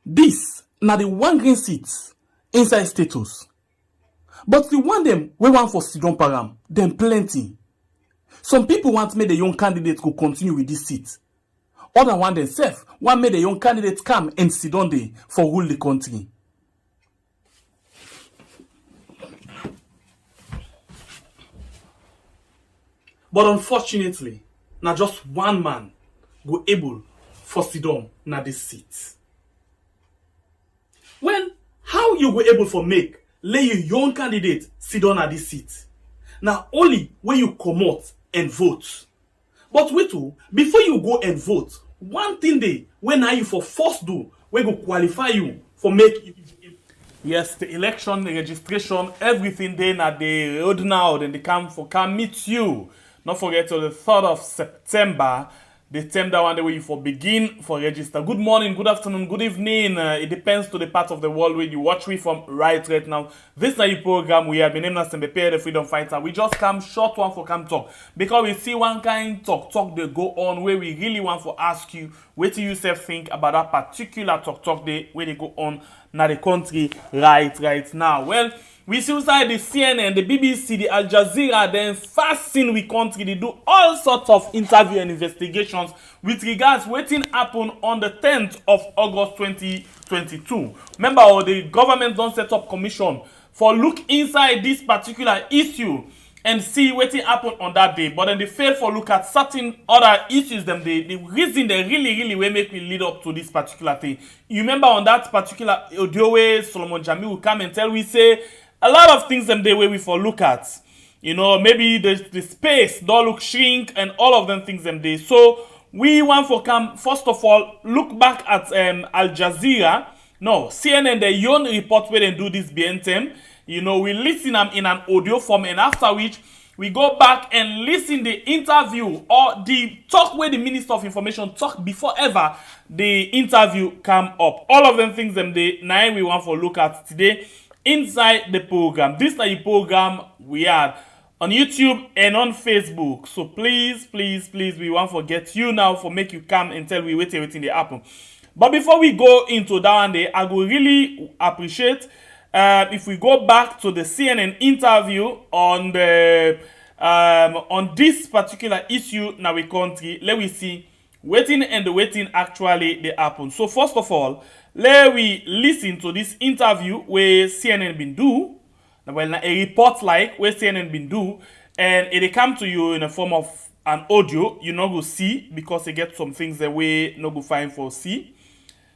This na the one green seat inside status. But the one them we want for Sidon Param, them plenty. Some people want make the young candidate go continue with this seat. Other one themselves want make the young candidate come and sit on there for rule the country. But unfortunately, na just one man go able for Sidon na this seat. Well, how you go able for make lay your young candidate sit down at this seat? Now only when you come out and vote. But wait, before you go and vote, one thing they when are you for first do we go qualify you for make. Yes, the election, the registration, everything then at the road now, then they come meet you. Not forget till the 3rd of September. The time that one day where you for begin for register. Good morning, good afternoon, good evening. It depends to the part of the world where you watch me from right now. This is your program. We have been named as Mbepe, the Freedom Fighter. We just come short one for come talk. Because we see one kind talk they go on where we really want to ask you what do you think about that particular talk day where they go on now the country right now. Well, we see inside the CNN, the BBC, the Al Jazeera, then fasting we country, they do all sorts of interview and investigations with regards waiting happen on the 10th of August 2022. Remember, the government don't set up commission for look inside this particular issue and see what happened on that day. But then they fail for look at certain other issues, them the reason they really will make me lead up to this particular thing. You remember on that particular audio way, Solomon Jami will come and tell we say a lot of things them the way we for look at. You know, maybe the space don't look shrink and all of them things them they. So we want for come first of all look back at Al Jazeera. No, CNN the own report where they do this BNTM. You know, we listen them in an audio form, and after which we go back and listen the interview or the talk where the Minister of Information talk before ever the interview come up. All of them things them the now we want for look at today inside the program. This is the program we are on YouTube and on Facebook. So please, we want to get you now for make you come and tell we waiting they happen. But before we go into that one day, I would really appreciate if we go back to the CNN interview on the on this particular issue now we country, let we see waiting and the waiting actually they happen. So first of all, let we listen to this interview where CNN been do. Well, a report like where CNN been do, and it come to you in a form of an audio. You not go see because they get some things that we not go find for see.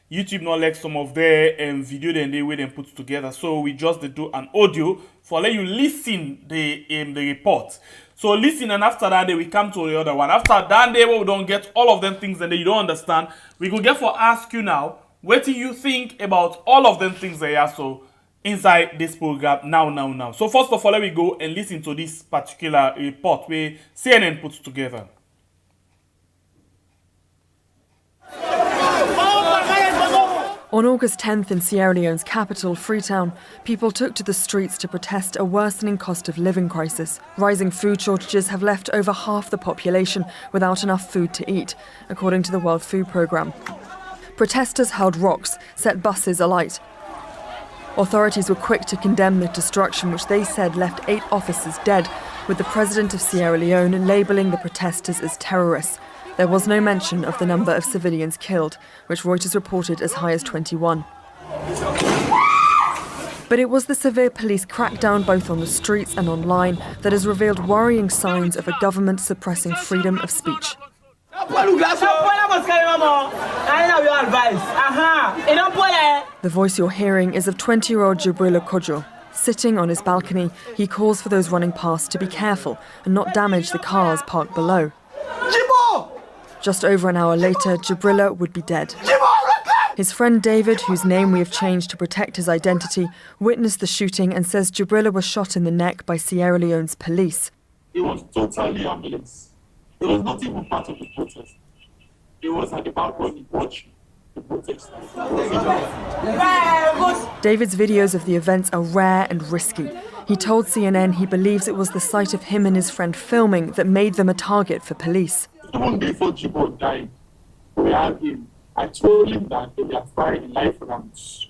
YouTube not like some of their video then they way them put together. So we just do an audio for let you listen the report. So listen, and after that day we come to the other one. After that day we don't get all of them things and you don't understand. We could get for ask you now, what do you think about all of them things that are so inside this program now. So first of all, let me go and listen to this particular report where CNN puts together. On August 10th in Sierra Leone's capital, Freetown, people took to the streets to protest a worsening cost of living crisis. Rising food shortages have left over half the population without enough food to eat, according to the World Food Programme. Protesters hurled rocks, set buses alight. Authorities were quick to condemn the destruction, which they said left 8 officers dead, with the president of Sierra Leone labelling the protesters as terrorists. There was no mention of the number of civilians killed, which Reuters reported as high as 21. But it was the severe police crackdown both on the streets and online that has revealed worrying signs of a government suppressing freedom of speech. The voice you're hearing is of 20-year-old Jibrila Kojo. Sitting on his balcony, he calls for those running past to be careful and not damage the cars parked below. Just over an hour later, Jibrila would be dead. His friend David, whose name we have changed to protect his identity, witnessed the shooting and says Jibrila was shot in the neck by Sierra Leone's police. It was totally harmless. It was not even part of the protest. It was at the balcony watching the protest. David's videos of the events are rare and risky. He told CNN he believes it was the sight of him and his friend filming that made them a target for police. Even before Jibo died, we had him I told him that they were firing life rounds.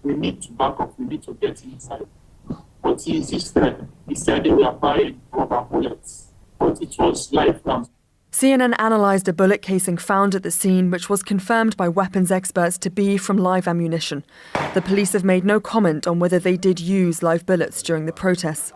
We need to back up, we need to get inside. But he insisted. He said they were firing rubber bullets, but it was life rounds. CNN analysed a bullet casing found at the scene, which was confirmed by weapons experts to be from live ammunition. The police have made no comment on whether they did use live bullets during the protests.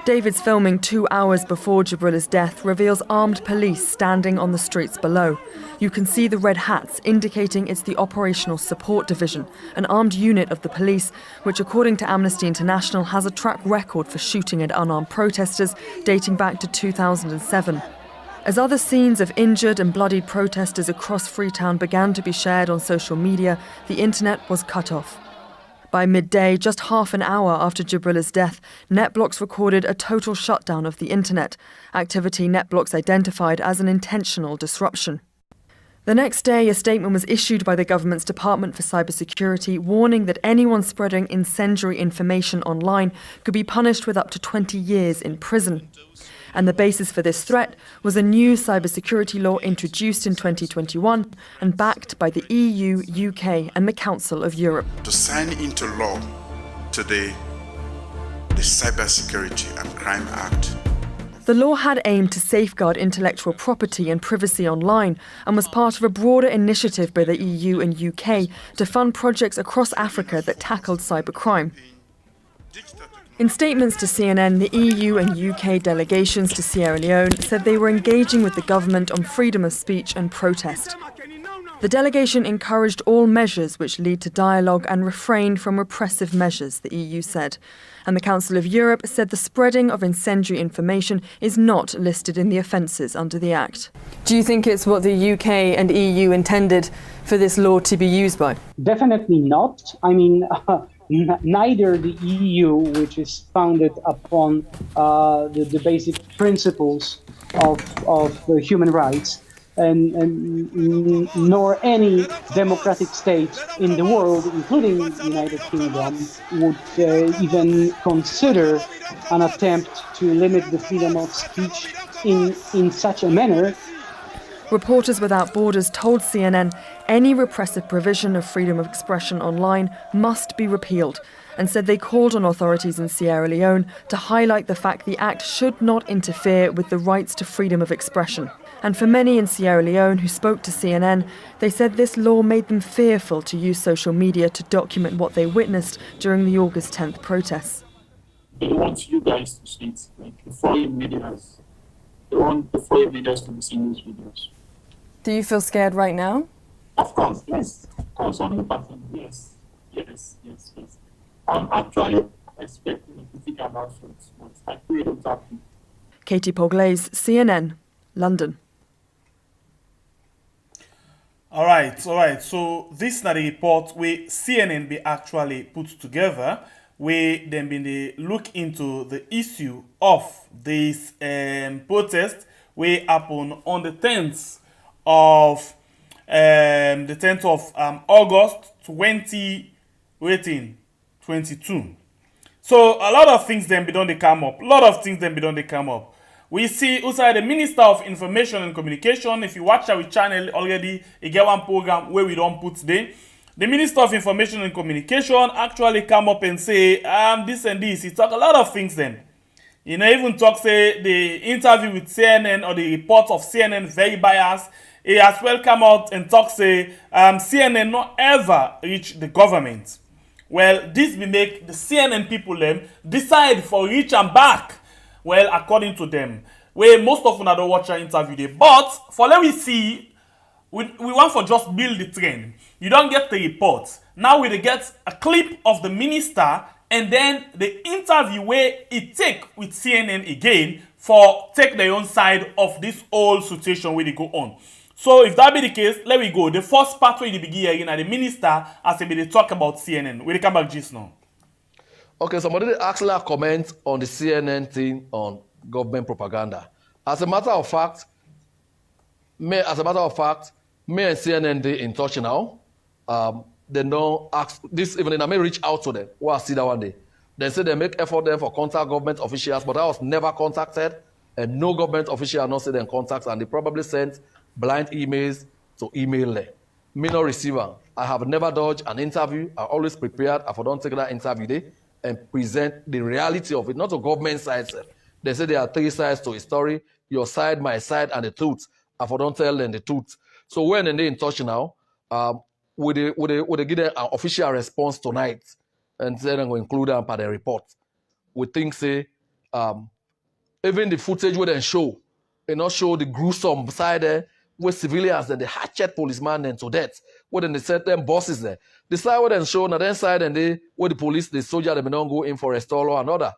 David's filming 2 hours before Jibrilla's death reveals armed police standing on the streets below. You can see the red hats, indicating it's the Operational Support Division, an armed unit of the police, which according to Amnesty International has a track record for shooting at unarmed protesters dating back to 2007. As other scenes of injured and bloodied protesters across Freetown began to be shared on social media, the internet was cut off. By midday, just half an hour after Jibrilla's death, NetBlocks recorded a total shutdown of the internet, activity NetBlocks identified as an intentional disruption. The next day, a statement was issued by the government's Department for Cybersecurity warning that anyone spreading incendiary information online could be punished with up to 20 years in prison. And the basis for this threat was a new cybersecurity law introduced in 2021 and backed by the EU, UK and the Council of Europe. To sign into law today the Cybersecurity and Crime Act. The law had aimed to safeguard intellectual property and privacy online and was part of a broader initiative by the EU and UK to fund projects across Africa that tackled cybercrime. In statements to CNN, the EU and UK delegations to Sierra Leone said they were engaging with the government on freedom of speech and protest. The delegation encouraged all measures which lead to dialogue and refrained from repressive measures, the EU said. And the Council of Europe said the spreading of incendiary information is not listed in the offences under the Act. Do you think it's what the UK and EU intended for this law to be used by? Definitely not. I mean, neither the EU, which is founded upon the basic principles of human rights, and nor any democratic state in the world, including the United Kingdom, would even consider an attempt to limit the freedom of speech in such a manner. Reporters Without Borders told CNN any repressive provision of freedom of expression online must be repealed, and said they called on authorities in Sierra Leone to highlight the fact the act should not interfere with the rights to freedom of expression. And for many in Sierra Leone who spoke to CNN, they said this law made them fearful to use social media to document what they witnessed during the August 10th protests. They want you guys to see it, like the foreign media. They want the foreign media to be seeing these videos. Do you feel scared right now? Of course, yes. Of course, 100%. Yes. I'm actually expecting a critical announcement, but I pray it don't happen. Katie Poglaze, CNN, London. All right. So this is the report where CNN be actually put together, where them been they look into the issue of this protest, where happen on the 10th of August 2022. So a lot of things then be done they come up. We see also the Minister of Information and Communication. If you watch our channel already, you get one program where we don't put today. The Minister of Information and Communication actually come up and say this and this. He talk a lot of things then. You know, even talk say the interview with CNN or the report of CNN very biased. He as well come out and talk say CNN not ever reach the government. Well, this will make the CNN people them decide for reach and back. Well, according to them, where most of them don't watch our interview there. But for let me see, we want for just build the trend. You don't get the report. Now we get a clip of the minister and then the interview where it take with CNN again for take their own side of this whole situation where they go on. So if that be the case, let me go. The first part where they begin hearing the minister as they talk about CNN. We come back just now. Okay, somebody actually comment on the CNN thing on government propaganda. As a matter of fact, me and CNN they in touch now. They don't ask this even I may reach out to them. Well, I see that one day. They say they make effort there for contact government officials, but I was never contacted, and no government official not say them contact, and they probably sent blind emails to email them. Me no receiver. I have never dodged an interview. I always prepared. I don't take that interview day and present the reality of it, not the government side. They say there are 3 sides to a story: your side, my side, and the truth. I don't tell them the truth. So when they in touch now, would they give them an official response tonight, and then I'm going to include them per the report. We think say even the footage would then show, not show the gruesome side there, where civilians and the hatchet policeman and to death, where then they set them bosses there. The side would then show, on the side and they where the police, the soldier, they may not go in for a stall or another.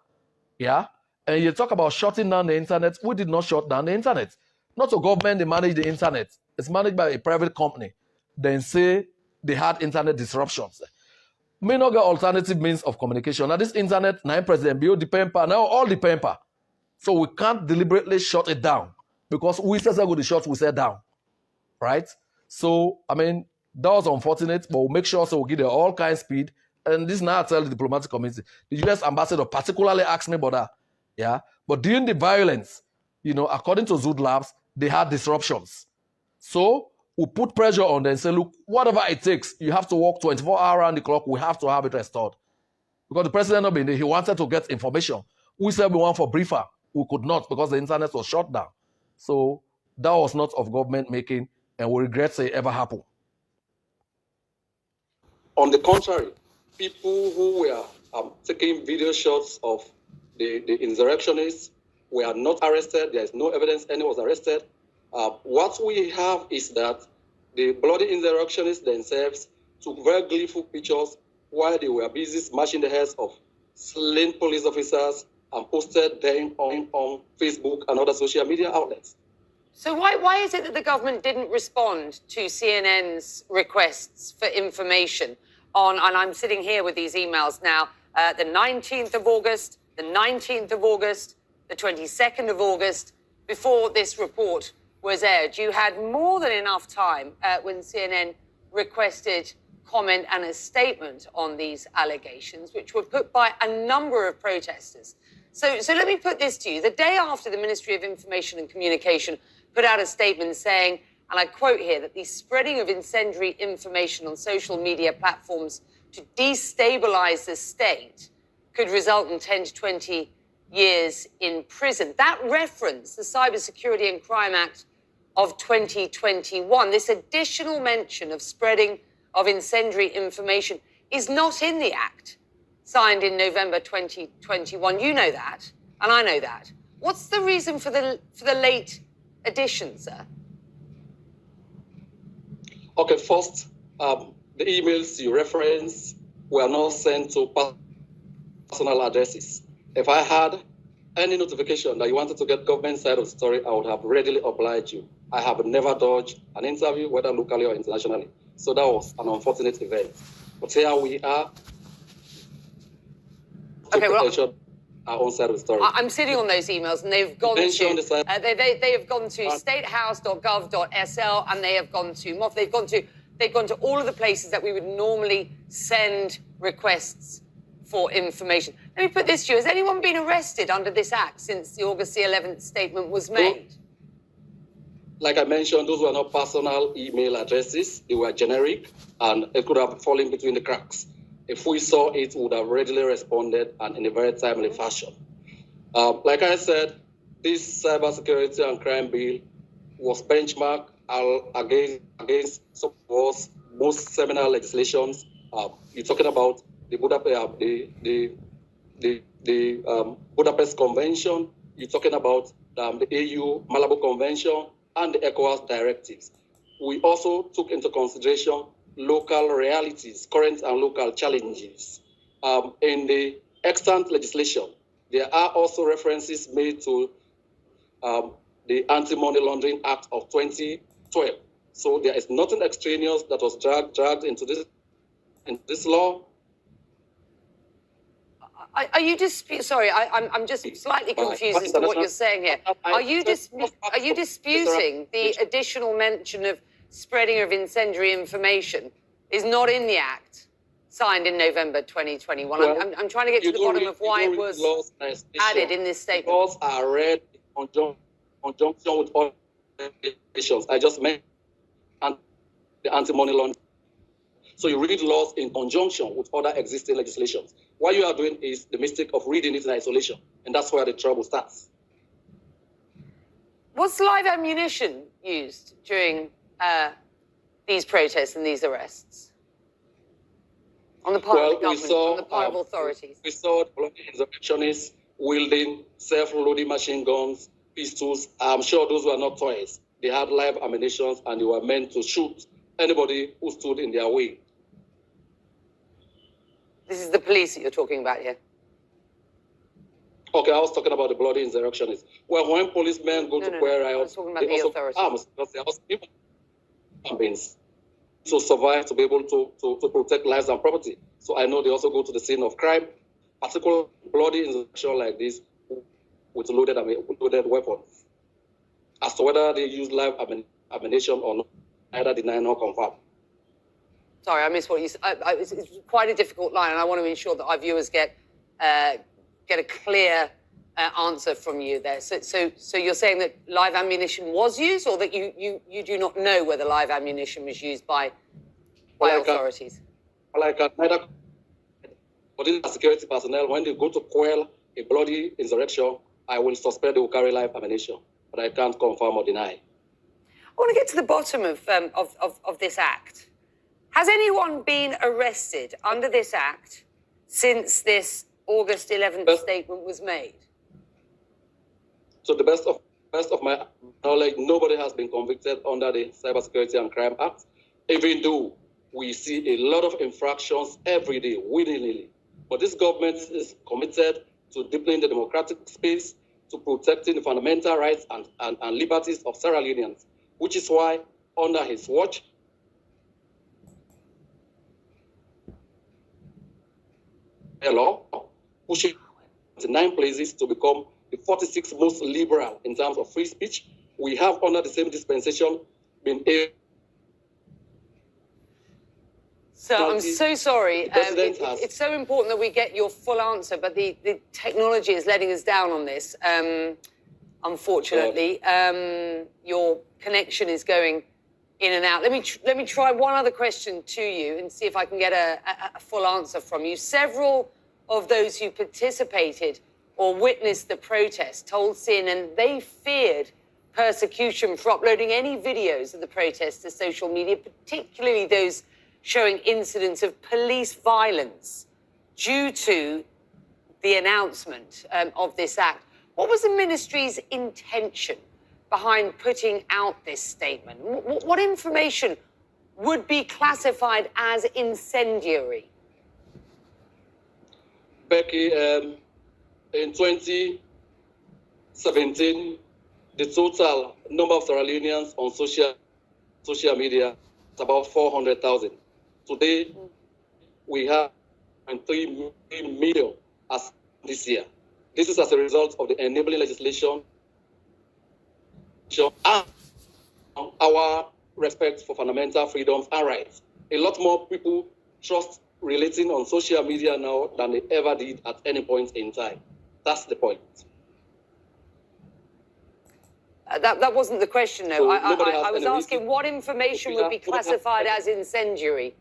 Yeah? And you talk about shutting down the internet. We did not shut down the internet. Not the government, they manage the internet. It's managed by a private company. Then say they had internet disruptions. May not get alternative means of communication. Now this internet, 9% build the pamper, now all the pamper. So we can't deliberately shut it down because we said go the shut, we said down, right? So, I mean, that was unfortunate, but we'll make sure so we'll give them all kinds of speed. And this now I tell the diplomatic community. The US ambassador particularly asked me about that, yeah? But during the violence, according to Zood Labs, they had disruptions. So we put pressure on them and say, look, whatever it takes, you have to work 24 hours around the clock, we have to have it restored. Because the president not been there, he wanted to get information. We said we want for briefer. We could not because the internet was shut down. So that was not of government making, and we regret it ever happened. On the contrary, people who were taking video shots of the insurrectionists were not arrested. There is no evidence anyone was arrested. What we have is that the bloody insurrectionists themselves took very gleeful pictures while they were busy smashing the heads of slain police officers and posted them on Facebook and other social media outlets. So why is it that the government didn't respond to CNN's requests for information on, and I'm sitting here with these emails now, the 19th of August, the 19th of August, the 22nd of August, before this report was aired? You had more than enough time when CNN requested comment and a statement on these allegations, which were put by a number of protesters. So let me put this to you. The day after the Ministry of Information and Communication put out a statement saying, and I quote here, that the spreading of incendiary information on social media platforms to destabilize the state could result in 10 to 20 years in prison. That reference, the Cybersecurity and Crime Act of 2021, this additional mention of spreading of incendiary information is not in the Act signed in November 2021. You know that, and I know that. What's the reason for the late addition, sir? Okay, first, the emails you reference were not sent to personal addresses. If I had any notification that you wanted to get government side of the story, I would have readily obliged you. I have never dodged an interview, whether locally or internationally. So that was an unfortunate event. But here we are. Okay, well, our own side of the story. I'm sitting on those emails, and they've gone to they have gone to statehouse.gov.sl, and they have gone to MOF. They've gone to all of the places that we would normally send requests for information. Let me put this to you: has anyone been arrested under this act since the August the 11th statement was made? Like I mentioned, those were not personal email addresses; they were generic, and it could have fallen between the cracks. If we saw it, we would have readily responded and in a very timely fashion. Like I said, this cybersecurity and crime bill was benchmarked against some of most seminal legislations. You're talking about the Budapest Convention. You're talking about the AU Malabo Convention and the ECOWAS directives. We also took into consideration local realities, current and local challenges. In the extant legislation, there are also references made to the Anti-Money Laundering Act of 2012. So there is nothing extraneous that was dragged into this law. Are you sorry, I'm just slightly confused as to what you're saying here. Are you disputing the additional mention of spreading of incendiary information is not in the Act signed in November 2021? Well, I'm trying to get to the bottom of why it was added in this statement. Laws are read in conjunction with all legislations I just mentioned. And the anti-money laundering. So you read laws in conjunction with other existing legislations. What you are doing is the mistake of reading it in isolation, and that's where the trouble starts. Was live ammunition used during these protests and these arrests? On the part of the government, on the part of authorities? We saw bloody insurrectionists wielding self-loading machine guns, pistols. I'm sure those were not toys. They had live ammunition and they were meant to shoot anybody who stood in their way. This is the police that you're talking about here. Okay, I was talking about the bloody insurrectionists. Well, when policemen go to queer riots, they also have arms because they also people campaigns to survive, to be able to protect lives and property. So I know they also go to the scene of crime, particularly bloody insurrection like this with loaded weapons. As to whether they use live ammunition or not, either deny nor confirm. Sorry, I missed what you said. It's quite a difficult line, and I want to ensure that our viewers get a clear answer from you there. So you're saying that live ammunition was used, or that you do not know whether live ammunition was used by authorities? But in security personnel, when they go to quell a bloody insurrection, I will suspect they will carry live ammunition, but I can't confirm or deny. I want to get to the bottom of this act. Has anyone been arrested under this act since this August 11th statement was made? To the best of my knowledge, nobody has been convicted under the Cybersecurity and Crime Act, even though we see a lot of infractions every day, willy-nilly. But this government is committed to deepening the democratic space, to protecting the fundamental rights and liberties of Sierra Leoneans, which is why, under his watch, law pushing 9 places to become the 46th most liberal in terms of free speech. We have, under the same dispensation, been able. So I'm so sorry. It's so important that we get your full answer, but the technology is letting us down on this. Unfortunately, your connection is going in and out. Let me try one other question to you and see if I can get a full answer from you. Several of those who participated or witnessed the protest told CNN they feared persecution for uploading any videos of the protests to social media, particularly those showing incidents of police violence due to the announcement of this act. What was the ministry's intention behind putting out this statement? What information would be classified as incendiary? Becky, in 2017, the total number of Sierra Leoneans on social media is about 400,000. Today, we have 3 million as this year. This is as a result of the enabling legislation and our respect for fundamental freedoms and rights. A lot more people trust relating on social media now than they ever did at any point in time. That's the point. That wasn't the question, though. So I was asking what information would be classified as incendiary.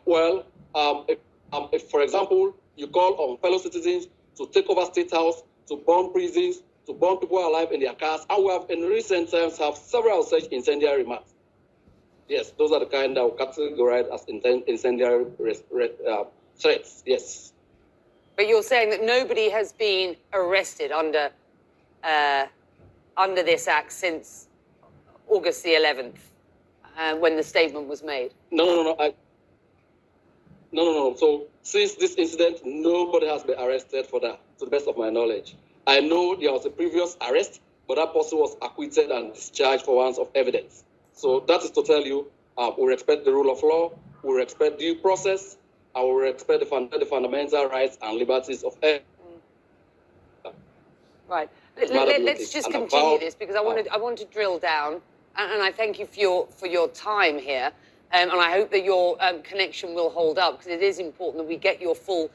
Well, if, for example, you call on fellow citizens to take over State House, to burn prisons, to burn people alive in their cars, and we have in recent times have several such incendiary remarks. Yes, those are the kind that are categorized as incendiary threats, yes. But you're saying that nobody has been arrested under this act since August the 11th, when the statement was made? No. So since this incident, nobody has been arrested for that, to the best of my knowledge. I know there was a previous arrest, but that person was acquitted and discharged for warrants of evidence. So that is to tell you, we respect the rule of law, we respect due process, and we respect the fundamental rights and liberties of everyone. Right. Let's just continue this, because I want to drill down, and I thank you for your time here, and I hope that your connection will hold up, because it is important that we get your full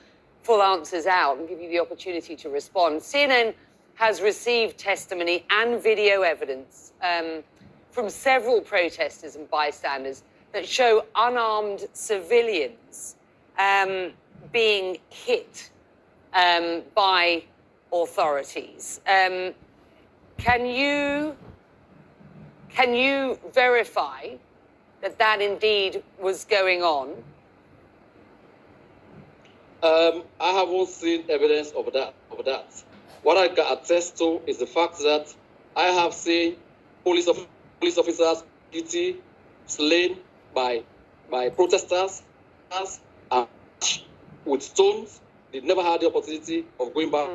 answers out and give you the opportunity to respond. CNN has received testimony and video evidence from several protesters and bystanders that show unarmed civilians being hit by authorities. Can you verify that that indeed was going on? I haven't seen evidence of that. What I can attest to is the fact that I have seen police officers slain by protesters and with stones. They never had the opportunity of going back.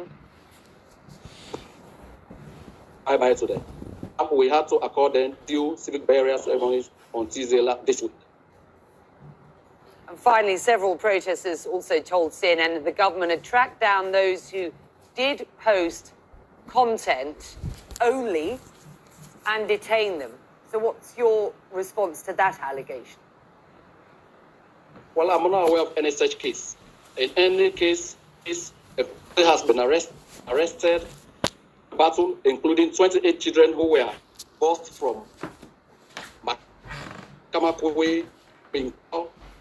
Bye to them. We had to accord them due civic burial ceremonies on Tuesday this week. And finally, several protesters also told CNN that the government had tracked down those who did post content only and detained them. So what's your response to that allegation? Well, I'm not aware of any such case. In any case, a person has been arrested, battle, including 28 children who were forced from Kamakwe.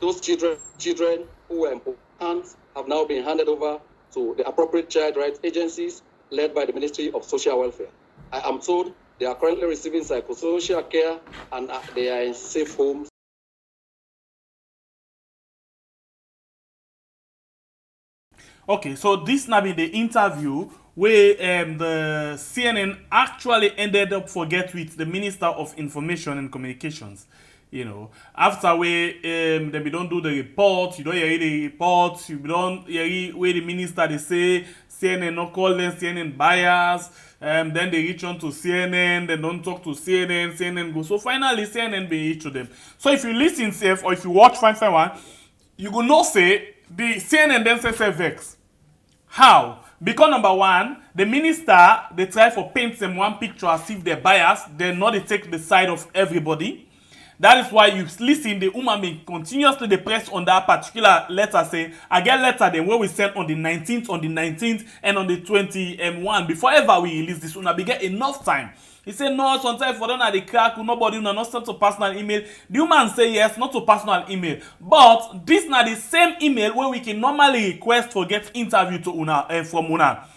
Those children who were in hands have now been handed over to the appropriate child rights agencies led by the Ministry of Social Welfare. I am told they are currently receiving psychosocial care and they are in safe homes. Okay, so this now be the interview where the CNN actually ended up forget with the Minister of Information and Communications. You know, after we don't do the report, you don't hear the report, you don't hear where the minister they say CNN not call them CNN bias, then they reach on to CNN, they don't talk to CNN, CNN go. So finally CNN be each to them. So if you listen safe or if you watch fine one, you will not say the CNN then say vex. How? Because number one, the minister they try for paint them one picture as if they're biased, they not they take the side of everybody. That is why you listen, the woman being continuously depressed on that particular letter saying, I get letter then where we sent on the 19th, and on the 21. Before ever we release this one, we get enough time. He said, no, sometimes for them at the crack, nobody will not send to personal email. The woman say yes, not to personal email. But this not the same email where we can normally request for get interview to Una from Una.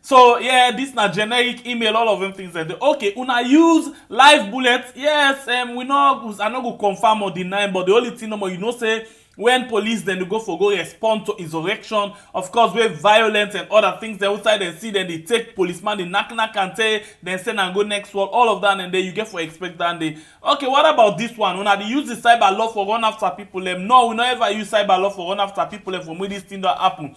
So yeah, this na generic email, all of them things. And okay, una use live bullets. Yes, I not go confirm or deny, but the only thing number you know say when police then they go respond to insurrection, of course with violence and other things. They outside and see then they take policeman, they knock and say then send and go next one, all of that, and then you get for expect that they okay. What about this one? Una they use the cyber law for run after people? No, we not ever use cyber law for run after people from where this thing that happen.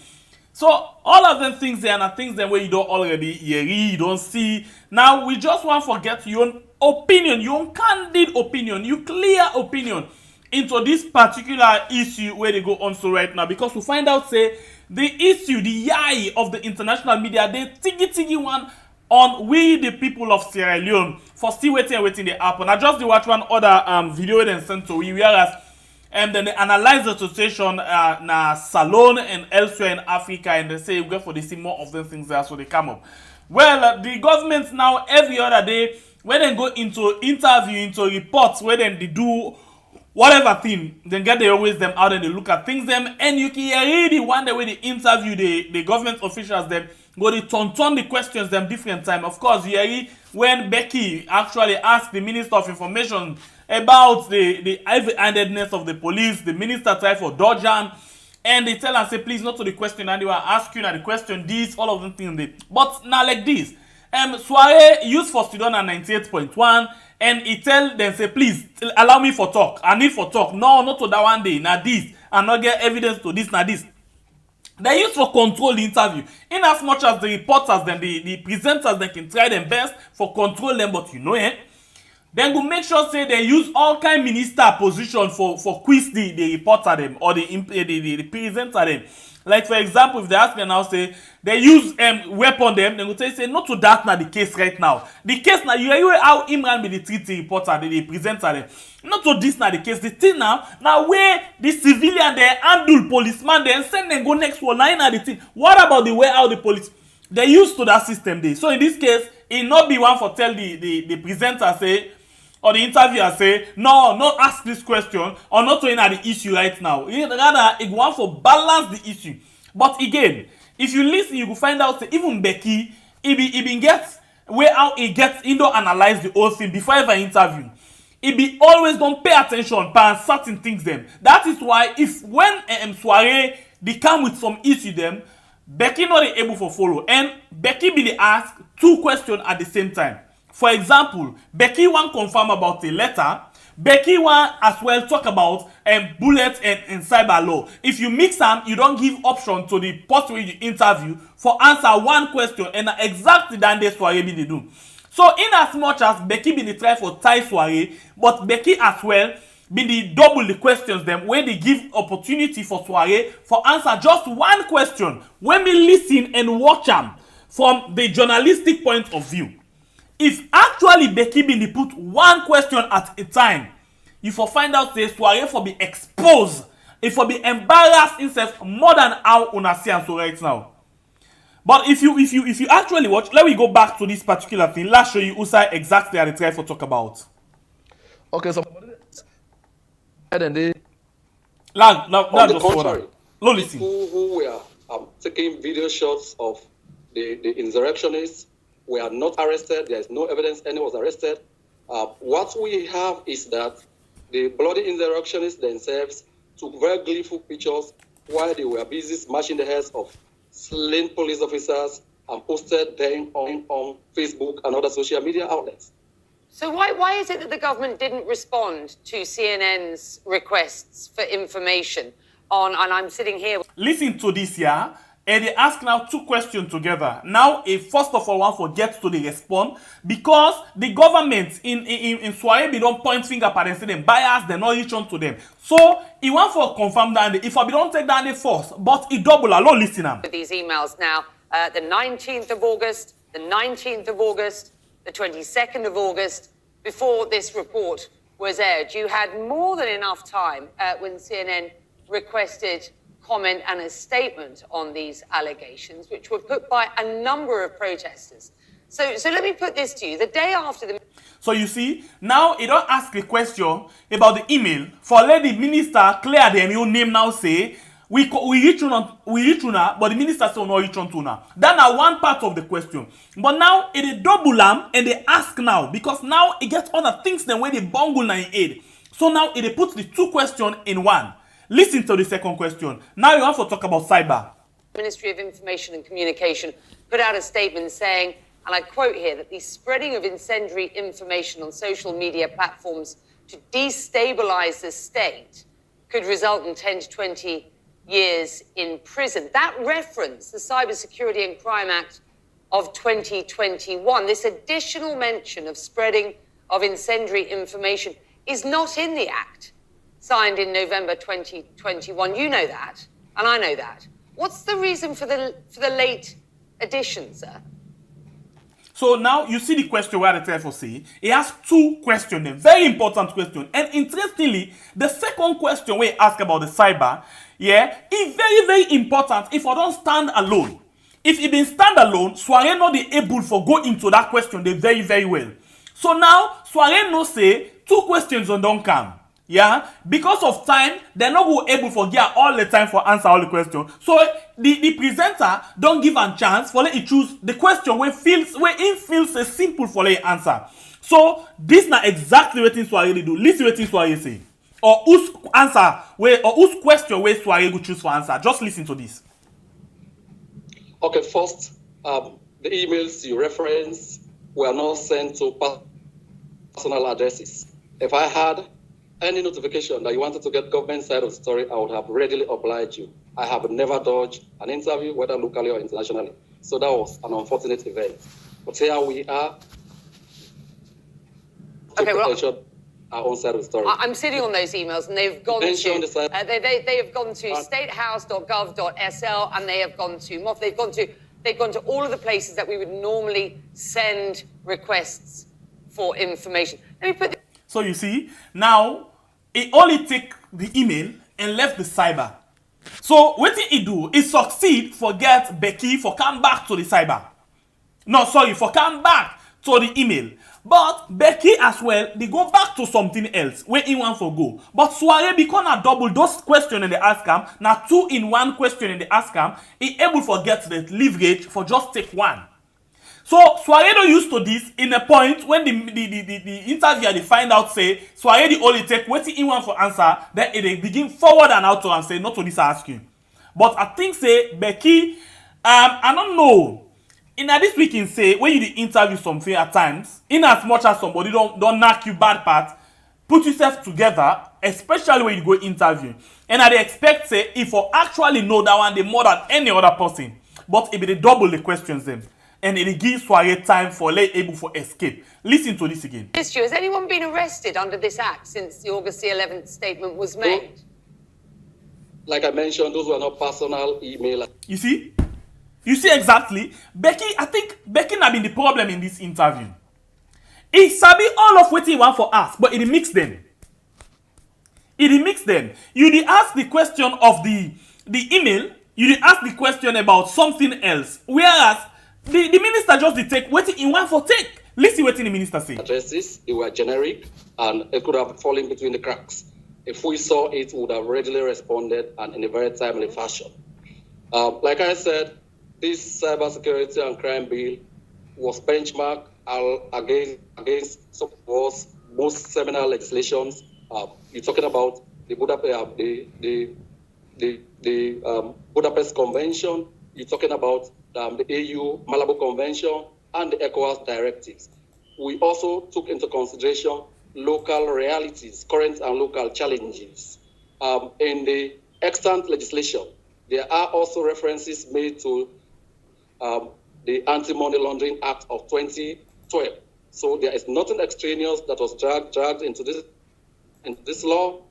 So all of them things there are things then where you don't already hear, you don't see. Now we just want to forget your own opinion, your own candid opinion, your clear opinion into this particular issue where they go on so right now, because we find out say the issue, the yai of the international media, they tiggy one on we the people of Sierra Leone for still waiting they happen. I just watch one other video then sent to we, whereas and then they analyze the situation na Salone and elsewhere in Africa, and they say we go for the see more of them things there, so they come up. Well, the government now every other day when they go into interview, into reports, where then they do whatever thing, then get they always them out and they look at things them, and you can really wonder where they interview the government officials them go they turn the questions them different time. Of course, you hear when Becky actually asked the Minister of Information about the heavy-handedness of the police, the minister tried for dodge am, and they tell and say please not to the question, and they were asking the question this, all of them things. But now like this, Soiree used for student at 98.1, and he tell them say please allow me for talk. I need for talk. No, not to that one day. Now this, and not get evidence to this. Now this. They use for control the interview. In as much as the reporters, then the presenters, they can try their best for control them, but you know then go make sure say they use all kind minister position for quiz the reporter them or the presenter them. Like for example, if they ask them now say they use weapon them, they go say not to that now the case right now. The case now you hear how Imran be the treaty reporter, the presenter them. Not to this now the case. The thing now where the civilian they handle policeman they send them go next one now the thing. What about the way how the police they used to that system there? So in this case, it not be one for tell the presenter say or the interviewer say, no, not ask this question or not to at the issue right now. Rather, it want to balance the issue. But again, if you listen, you will find out that even Becky, he been gets where how he gets he don't analyze the whole thing before ever interview. He be always don't pay attention to certain things them. That is why if when soiree they come with some issue them, Becky not able to follow, and Becky be the ask 2 questions at the same time. For example, Becky want confirm about the letter. Becky want as well talk about bullets and cyber law. If you mix them, you don't give option to the person you interview for answer 1 question, and exactly that they soiree be they do. So in as much as Becky be the try for tie soiree, but Becky as well be the double the questions them where they give opportunity for soiree for answer just 1 question when we listen and watch them from the journalistic point of view. If actually Becky be the put 1 question at a time, you for find out the soiree for be exposed, it for be embarrassed himself more than how una see am so right now. But if you actually watch, let me go back to this particular thing. Let's show you Usai exactly what they try to talk about. Okay, so and they Now On the just contrary, no listen. people who were taking video shots of the insurrectionists were not arrested. There is no evidence anyone was arrested. What we have is that the bloody insurrectionists themselves took very gleeful pictures while they were busy smashing the heads of slain police officers and posted them on Facebook and other social media outlets. So why is it that the government didn't respond to CNN's requests for information on, and I'm sitting here... Listen to this here, and they ask now 2 questions together. Now, first of all, one forgets to the respond because the government in Swahili don't point finger at them, say them bias, they not reach on to them. So, he want for confirm that if I don't take down the first, but he double a lot listener. With these emails now, the 19th of August, the 19th of August, the 22nd of August, before this report was aired. You had more than enough time when CNN requested comment and a statement on these allegations, which were put by a number of protesters. So let me put this to you. The day after the... So you see, now he don't ask a question about the email for let the minister clear them your name now say we reach una, but the minister say no reach on to una. That now one part of the question. But now it double am and they ask now because now it gets other things than when they bungle na in head. So now it put the 2 questions in one. Listen to the second question. Now you want to talk about cyber. Ministry of Information and Communication put out a statement saying, and I quote here, that the spreading of incendiary information on social media platforms to destabilize the state could result in 10 to 20 years in prison. That reference, the Cybersecurity and Crime Act of 2021, this additional mention of spreading of incendiary information is not in the Act signed in November 2021. You know that, and I know that. What's the reason for the late addition, sir? So now you see the question where the TFO say. He has 2 questions, very important question. And interestingly, the second question where he ask about the cyber, yeah, is very, very important if I don't stand alone. If he been stand alone, Soiree not be able for go into that question they very, very well. So now, Soiree no say 2 questions on don't come. Yeah, because of time, they're not go able for get all the time for answer all the questions. So the presenter don't give a chance for let he choose the question where he feels a simple for let answer. So this not exactly what Swahili do. Listen what Swahili say. Or whose answer where or whose question where Swahili go choose for answer. Just listen to this. Okay, first, the emails you reference were not sent to personal addresses. If I had any notification that you wanted to get government side of the story, I would have readily obliged you. I have never dodged an interview, whether locally or internationally. So that was an unfortunate event. But here we are. Okay, well, our own side of the story. I'm sitting on those emails, and they've gone to they have gone to statehouse.gov.sl, and they have gone to MOF. They've gone to all of the places that we would normally send requests for information. Let me put. So you see, now it only take the email and left the cyber. So what did he do? He succeed for get Becky for come back to the cyber. No, sorry, for come back to the email. But Becky as well, they go back to something else where he want for go. But Soiree become a double those questions in the ask him. Now 2-in-1 question in the ask him. He able to get the leverage for just take one. So Soiree don't used to this in a point when the interviewer they find out say Soiree the only take what he want for answer, then they begin forward and out to and say not to this asking. But I think say Becky, I don't know. In this week in say when you interview something at times, in as much as somebody don't knock you bad part, put yourself together, especially when you go interview. And I expect say if you actually know that one they more than any other person, but if they double the questions them, and it gives Soiree time for able for escape. Listen to this again. Has anyone been arrested under this act since the August the 11th statement was made? Like I mentioned, those were not personal email. You see? You see exactly? Becky, I think Becky have been the problem in this interview. He sabi all of what he want for us, but he mix them. He mix them. You did ask the question of the email, you did ask the question about something else. Whereas the minister just did take what he want for take. Listen what the minister say. Addresses, they were generic and it could have fallen between the cracks. If we saw it, we would have readily responded and in a very timely fashion. Like I said, this cybersecurity and crime bill was benchmarked against some of most seminal legislations. You're talking about the Budapest Convention. You're talking about the AU Malabo Convention and the ECOWAS directives. We also took into consideration local realities, current and local challenges. In the extant legislation, there are also references made to the Anti-Money Laundering Act of 2012. So there is nothing extraneous that was dragged into this law.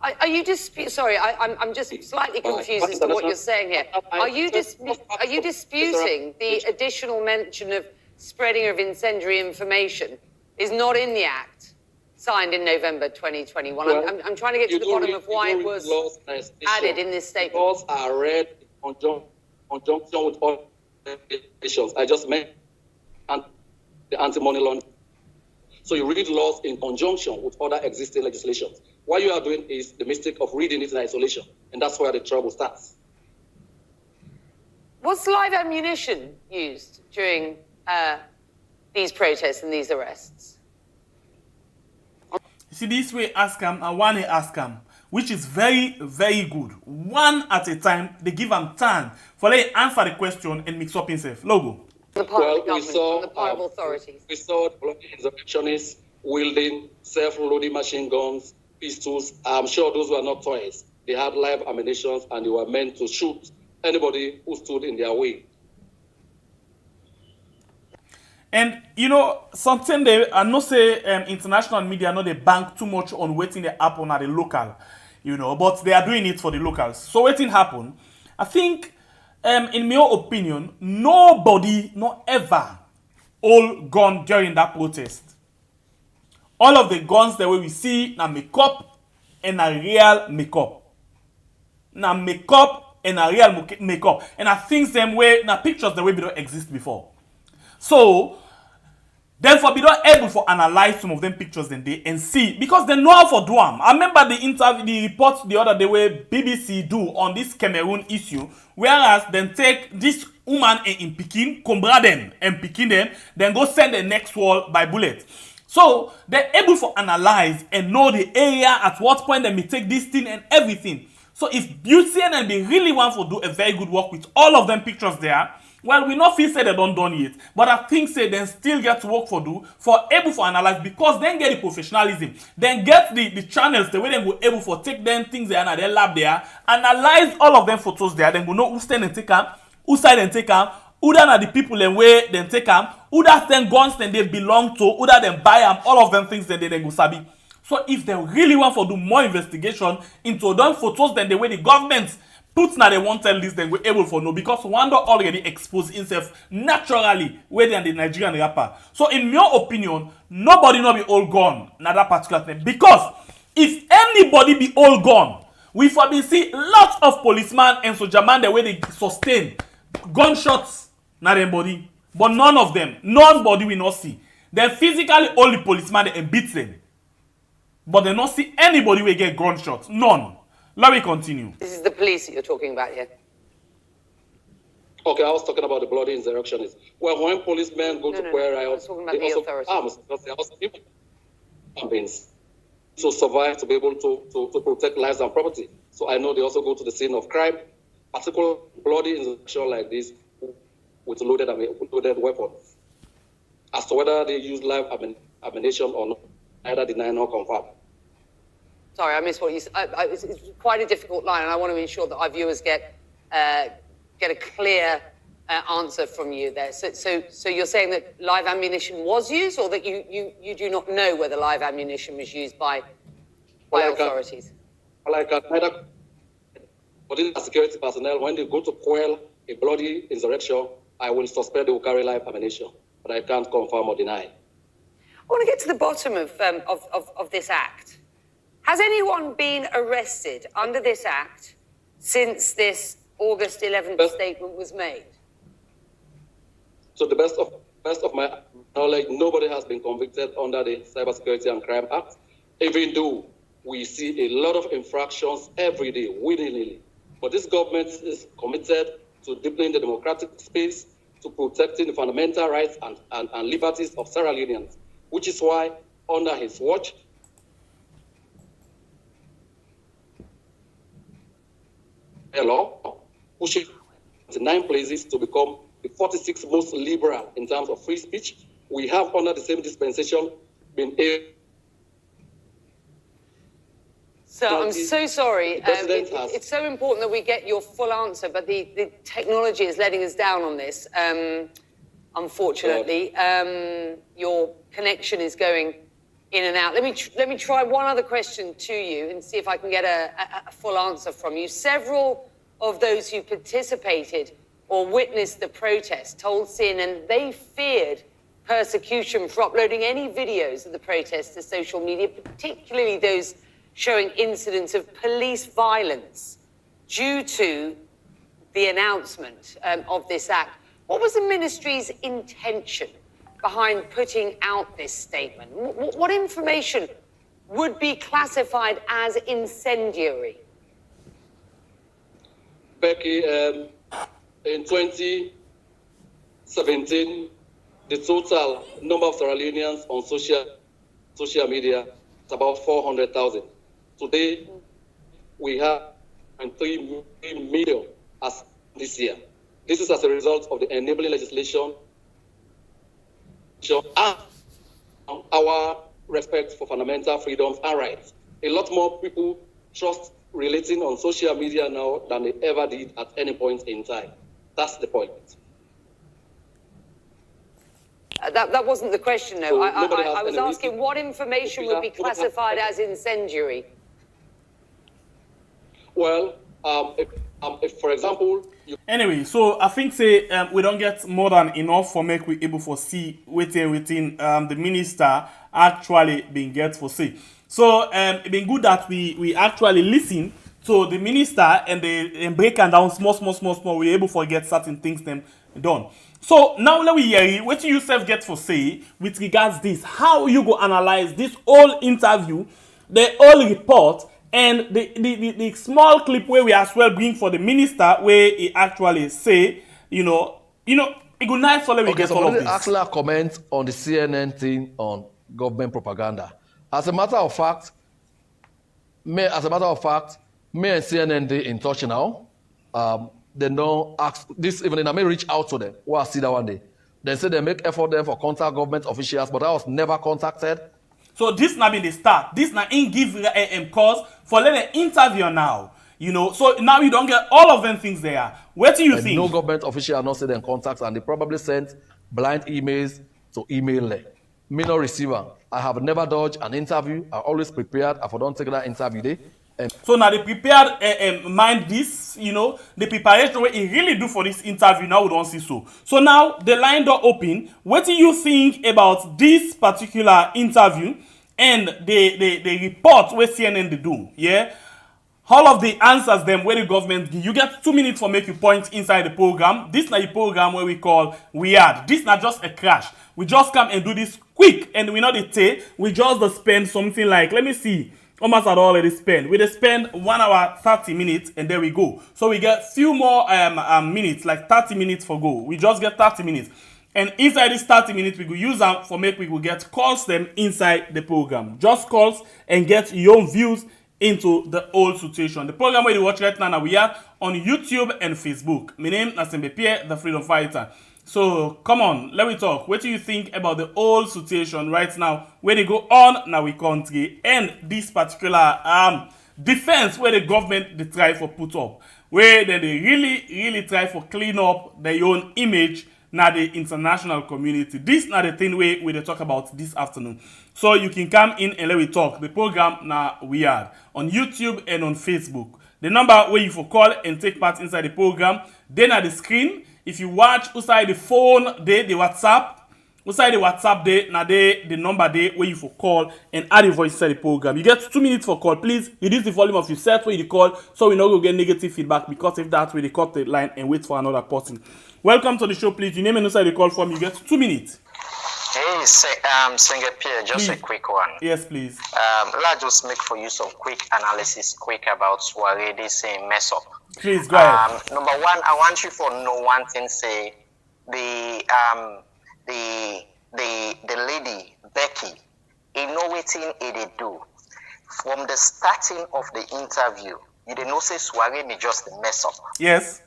Are you sorry, I'm just slightly confused as to what you're saying here. Are you disputing the additional mention of spreading of incendiary information is not in the Act signed in November 2021? Well, I'm trying to get to the bottom of why it was added in this statement. Laws are read in conjunction with all legislations. I just mentioned the anti-money laundering. So you read laws in conjunction with other existing legislations. What you are doing is the mistake of reading it in isolation, and that's where the trouble starts. Was live ammunition used during these protests and these arrests? You see, this way ask them and one ask them, which is very, very good. One at a time, they give them time for they answer the question and mix up himself. Logo. The part of the government, from the part of authorities. We saw insurrectionists wielding self-loading machine guns, pistols. I'm sure those were not toys. They had live ammunition and they were meant to shoot anybody who stood in their way. And you know, something they I know say international media know they bank too much on waiting the happen at the local, you know, but they are doing it for the locals. So waiting happen. I think in my opinion, nobody not ever hold gun during that protest. All of the guns that we see na makeup and a real makeup. Na makeup and a real makeup. And I think same way na pictures the way they don't exist before. So therefore, be not able to analyze some of them pictures then they and see because they know how for do them. I remember the report the other day where BBC do on this Cameroon issue, whereas then take this woman in Pekin, combra them and Pekin them, then go send the next wall by bullet. So they're able to analyze and know the area at what point they may take this thing and everything. So if CNN be really want to do a very good work with all of them pictures there. Well, we not feel say they don't done it, but I think say they still get to work for able to analyze because then get the professionalism, then get the channels the way they go able for take them things there and their lab there, analyze all of them photos there, then go know who stand and take them, who side and take them, who then are the people and where then take them, who that then guns then they belong to, who that then buy them, all of them things then they then go sabi. So if they really want to do more investigation into them photos then the way the government put na the wanted list then we're able for no because Wanda already exposed himself naturally where than the Nigerian rapper. So in your opinion, nobody not be all gone na that particular thing. Because if anybody be all gone, we probably see lots of policemen and soldier man the way they sustain gunshots na them body. But none of them, nobody will not see. They physically hold the policeman and beat them. But they not see anybody will get gunshots. None. Let me continue. This is the police that you're talking about here. Okay, I was talking about the bloody insurrectionists. Well, when policemen go to queer riots, they also arms because they also people campaigns to survive, to be able to protect lives and property. So I know they also go to the scene of crime, particularly bloody insurrection like this with loaded weapons. As to whether they use live ammunition or not, either deny nor confirm. Sorry, I missed what you said. It's quite a difficult line, and I want to ensure that our viewers get a clear answer from you there. So you're saying that live ammunition was used, or that you do not know whether live ammunition was used by authorities? But in security personnel, when they go to quell a bloody insurrection, I will suspect they will carry live ammunition, but I can't confirm or deny. I want to get to the bottom of this act. Has anyone been arrested under this act since this August 11th statement was made? So the best of my knowledge, nobody has been convicted under the Cybersecurity and Crime Act, even though we see a lot of infractions every day, willy-nilly. But this government is committed to deepening the democratic space, to protecting the fundamental rights and liberties of Sierra Leoneans, which is why, under his watch, a law pushing 9 places to become the 46th most liberal in terms of free speech. We have, under the same dispensation, been able. So I'm so sorry. It's so important that we get your full answer, but the technology is letting us down on this. Unfortunately, your connection is going in and out. Let me try one other question to you and see if I can get a full answer from you. Several of those who participated or witnessed the protest told CNN they feared persecution for uploading any videos of the protest to social media, particularly those showing incidents of police violence due to the announcement of this act. What was the ministry's intention behind putting out this statement? What information would be classified as incendiary? Becky, in 2017, the total number of Sierra Leoneans on social media is about 400,000. Today, we have 3 million as this year. This is as a result of the enabling legislation and our respect for fundamental freedoms and rights. A lot more people trust relating on social media now than they ever did at any point in time. That's the point. That wasn't the question, though. So I was asking what information would be classified as incendiary. Well, if for example, anyway, so I think we don't get more than enough for make we able to see within the minister actually being get for see. So it's been good that we actually listen to the minister and they break down small. We're able to get certain things them done. So now let me hear what you yourself get for say with regards this. How you go analyze this whole interview, the whole report, and the small clip where we as well bring for the minister where he actually say, it go nice for let me get all of this. Actually comment on the CNN thing on government propaganda. As a matter of fact, me and CNN they in touch now. They don't ask this evening. I may reach out to them. Well, I see that one day. They say they make effort there for contact government officials, but I was never contacted. So this not been the start. This not in give cause for let an interview now. So now you don't get all of them things there. What do you think? No government official not say them contacts, and they probably sent blind emails to email them. Me no receiver. I have never dodged an interview. I always prepared. I don't take that interview day. So now they prepared mind this, the preparation what he really do for this interview now we don't see so. So now the line door open. What do you think about this particular interview and the report where CNN they do? Yeah. all of the answers them where the government give. You get 2 minutes for make you point inside the program. This na the program where we call Weird. This not just a crash. We just come and do this quick, and we not the we just spend something like, let me see, almost at already spend. We just spend 1 hour 30 minutes, and there we go. So we get few more minutes, like 30 minutes for go. We just get 30 minutes. And inside this 30 minutes, we will use them for make we will get calls them inside the program. Just calls and get your own views into the whole situation. The program where you watch right now, we are on YouTube and Facebook. My name is Nasembe Pierre, the Freedom Fighter. So come on, let me talk. What do you think about the whole situation right now where they go on now we country and this particular defense where the government they try for put up, where they really try for clean up their own image now the international community. This now the thing we they talk about this afternoon. So you can come in and let me talk. The program now Weird on YouTube and on Facebook. The number where you for call and take part inside the program, then at the screen. If you watch outside the phone, the WhatsApp, outside the WhatsApp, now the number there where you for call and add your voice inside the program. You get 2 minutes for call. Please reduce the volume of your set where you call so we not go get negative feedback, because if that way they cut the line and wait for another person. Welcome to the show, please. You name and inside the call form. You get 2 minutes. Hey, Singer Pierre, just Please. a quick one. Yes, please. Let's just make for you some quick analysis, quick about Soiree, they say mess up. Please go ahead. Number one, I want you for know one thing. Say the lady Becky, you know Wetin they do from the starting of the interview. You didn't know say Soiree me just mess up. Yes.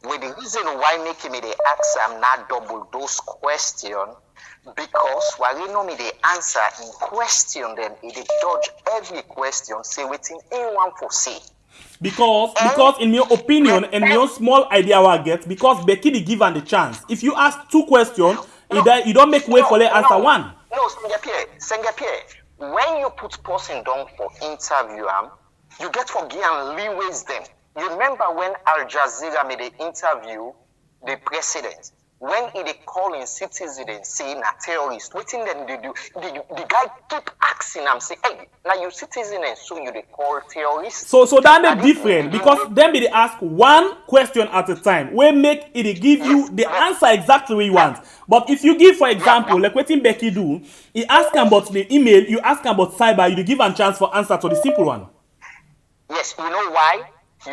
With the reason why making me the ask I'm not double those questions. Because while you know me the answer in question, then it dodge every question, say waiting anyone for say. Because in your opinion and your small idea I get, because Becky they give her the chance. If you ask 2 questions, you don't make way for the answer one. No, Singer Pierre, when you put person down for interview, you get for give and leeways them. You remember when Al Jazeera made the interview the president? When he calling citizens saying a terrorist, waiting them they do, the guy keep asking them, say, hey, now you citizens, so you they call terrorists. So that's different, because then they ask 1 question at a time. We make it give you the answer exactly what you want. But if you give, for example, like what Becky do, he ask him about the email, you ask him about cyber, you give him a chance for answer to the simple one. Yes, you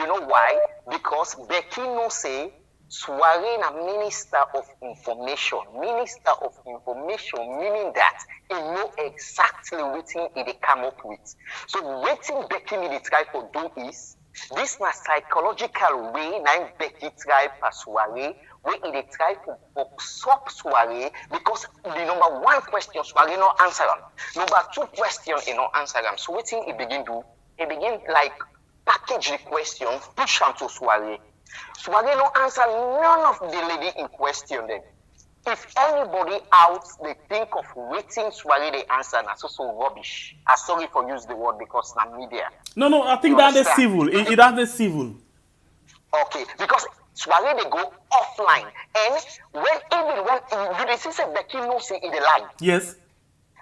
know why? Because Becky no say Soiree a minister of information. Minister of information meaning that he know exactly what he come up with. So what Becky need try to do is this na psychological way now Becky try for Soiree, where he try to box up Soiree, because the number 1 question Soiree no answer them. Number 2 question he no answer them. So what he begin do? He begin like package the question, push them to Soiree. Soiree no answer none of the lady in question then. If anybody else they think of waiting Soiree they answer, na so rubbish. I'm sorry for use the word because na media. No, I think that is civil. That is civil. Okay, because Soiree they go offline, and even when you they see say Becky no say it a lie. Yes.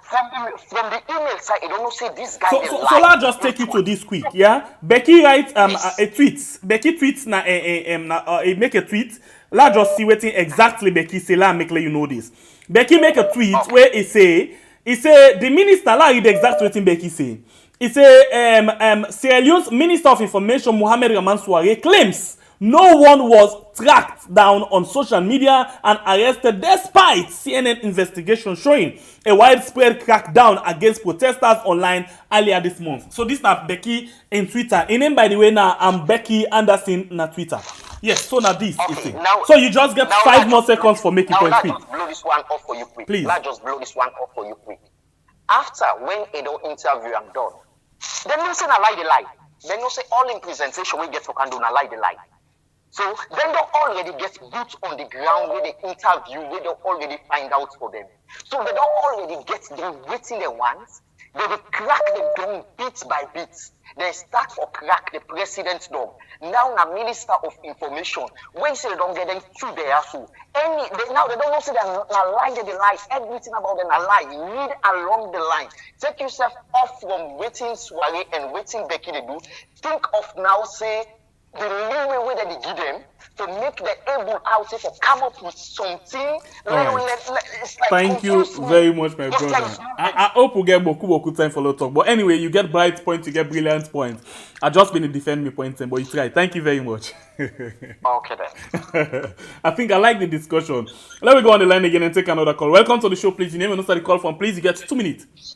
From the email side, you don't know say this guy. So let's just take you to this quick, yeah. Becky writes a tweet. Becky tweets make a tweet. Let's just see what exactly Becky say. Let's make you know this. Becky make a tweet where he say the minister. Let's read exactly what Becky say. He say Sierra Leone's Minister of Information Mohamed Rahman Soiree claims no one was tracked down on social media and arrested despite CNN investigation showing a widespread crackdown against protesters online earlier this month. So this is Becky in Twitter. Her name, by the way, now I'm Becky Anderson on Twitter. Yes, so now this is it. So you just get 5 more seconds for making point quick. Just blow this one off for you quick. Please. Let's just blow this one off for you quick. After when they don't interview I'm done, then you say I lie the lie. Then you say all in presentation we get for can do I lie the lie. So then they already get boots on the ground where they interview, where they already find out for them. So they don't already get the waiting they want. They will crack them down bit by bit. They start for crack the president's dog. Now the Minister of Information, when say they don't get them through their asshole. Now they don't know say they're lie, they lie. Everything about them a lie. Read along the line. Take yourself off from Wetin Soiree and Wetin Becky they do. Think of now, say, the leeway that they give them to make the able out to come up with something. It's like thank you very much, my brother. I hope we get boku time for a talk. But anyway, you get bright points, you get brilliant points. I just been to defend me points, but it's right. Thank you very much. Okay then. I think I like the discussion. Let me go on the line again and take another call. Welcome to the show, please. Your name and also the call from. Please, you get 2 minutes.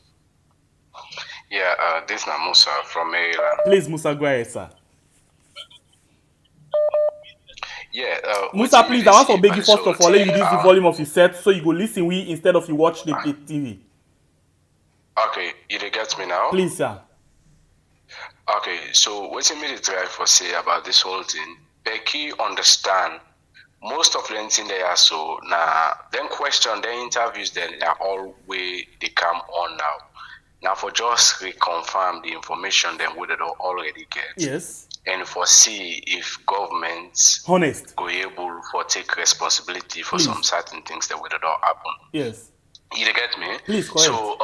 Yeah, this is Musa from Maryland. Please, Musa, go ahead, sir. Yeah, Musa, please, I want to beg you first of all, let you reduce the volume of your set so you go listen instead of you watch the TV. Okay, you get me now? Please, sir. Okay, so what's me to try for say about this whole thing? Becky understand most of the thing they are so now then question their interviews then they are all way they come on now. Now for just reconfirm the information then we don't already get. Yes. And for see if governments honest go able for take responsibility for some certain things that would not happen. Yes. You get me? Please, correct. So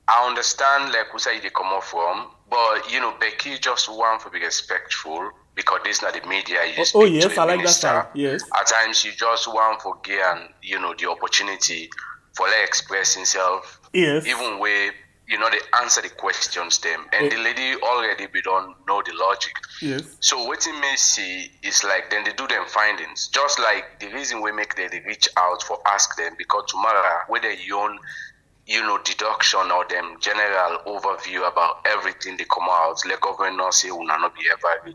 I understand like we say they come off from, but you know Becky just want to be respectful because this is not the media. Oh yes, I like that side. Yes. At times you just want to get the opportunity for like express himself. Yes. Even where they answer the questions them. And the lady already we don't know the logic. Yes. So what it may see is like then they do them findings. Just like the reason we make them they reach out for ask them because tomorrow whether you own deduction or them general overview about everything they come out, let government not say will not be ever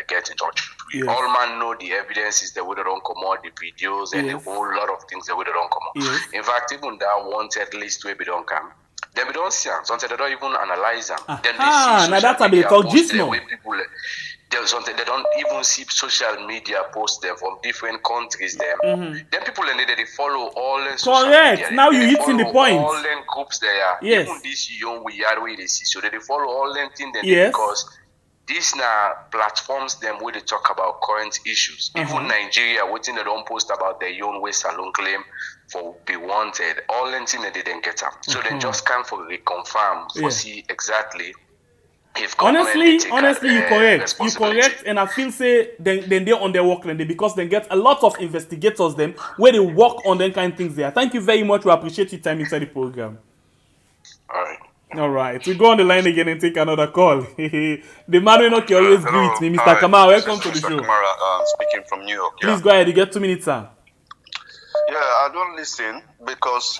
get in touch. Yes. All man know the evidences that we don't come out, the videos and a whole lot of things that we don't come out. Yes. In fact, even that wanted list where we don't come. Then we don't see them. Sometimes they don't even analyze them. Then they see now that's how they talk just now. They don't even see social media post them from different countries. Then people they follow all the social correct. Media. Now you hitting the point. All them groups there. Yes. Even this young we are where they see. So they follow all them things yes. because these now platforms them where they talk about current issues. Even Nigeria, waiting they don't post about their own way salon claim for be wanted. All them things they didn't get up. So they just come for reconfirm for see exactly. If honestly, you correct, and I feel say then they're on their work because they get a lot of investigators them where they work on them kind of things there. Thank you very much. We appreciate your time inside the program. All right, we go on the line again and take another call. The man will not always greet me, Mr. Kamara. Welcome to the show. Kamara, speaking from New York. Please go ahead. You get 2 minutes, sir. Yeah, I don't listen because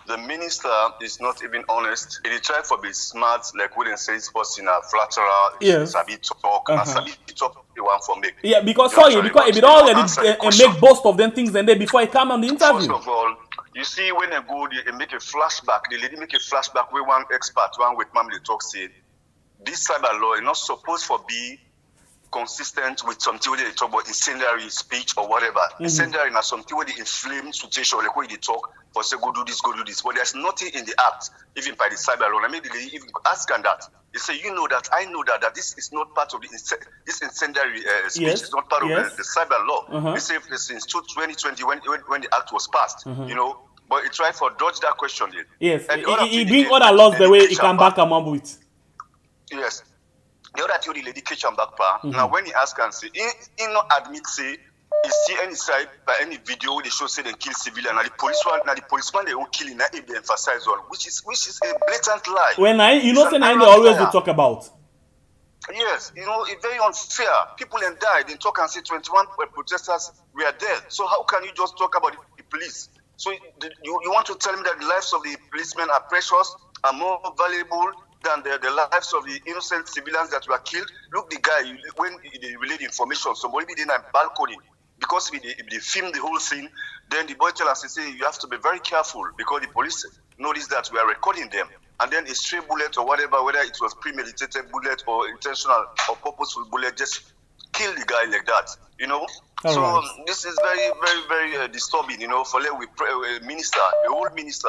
the minister is not even honest. He tried to be smart, like we didn't say it's person a flatterer. Yes. Sabi talk, and Sabi talk the one for me. Yeah, because if it already make boast of them things and then before I come on the interview. First of all, you see when they go, they make a flashback. The lady make a flashback where one expert, one with mom, they talk say, this cyber law is not supposed to be consistent with something where they talk about incendiary speech or whatever. Incendiary is something where they inflame situation, like where they talk for say go do this. But there's nothing in the act, even by the cyber law. I mean, they even ask them that. They say, I know that this is not part of this incendiary speech. Yes. It's not part of the cyber law. They say since 2020 when the act was passed, but it tried to dodge that question. Yes, he bring other laws the way he can back him up with. Yes. The other theory, lady catch him back. Now, when he ask and say, he not admit say, he see any side by any video they show say they kill civilian. Now the policeman they don't kill him. If they emphasize on, which is a blatant lie. When they always they talk about. Yes, it's very unfair. People then died. They talk and say 21 protesters were dead. So how can you just talk about the police? So you want to tell me that the lives of the policemen are precious, are more valuable than the lives of the innocent civilians that were killed? Look, the guy, when they relayed information, somebody be in a balcony, because if they film the whole thing, then the boy tell us, say, you have to be very careful, because the police notice that we are recording them. And then a stray bullet or whatever, whether it was premeditated bullet or intentional or purposeful bullet, just kill the guy like that, This is very, very, very disturbing, for a minister, a whole minister,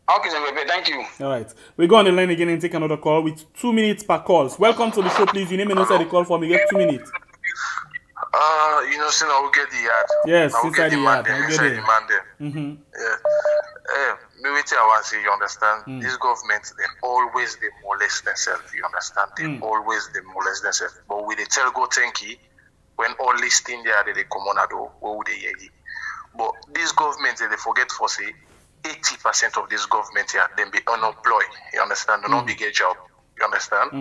Okay, thank you. All right. We go on the line again and take another call with 2 minutes per call. Welcome to the show, please. Your name and also the call from. You get 2 minutes. You know, so now we get the yard. Yes, now we inside get the yard. inside the man there. Mm-hmm. Yeah. Me wait I want to say, you understand? This government, they always they molest themselves, you understand? They always they molest themselves. But with the tell go Tinky, when all listing there, they come on do, what would they hear? But this government, they forget for say, 80% of this government here, they be unemployed, you understand? They don't be get job, you understand?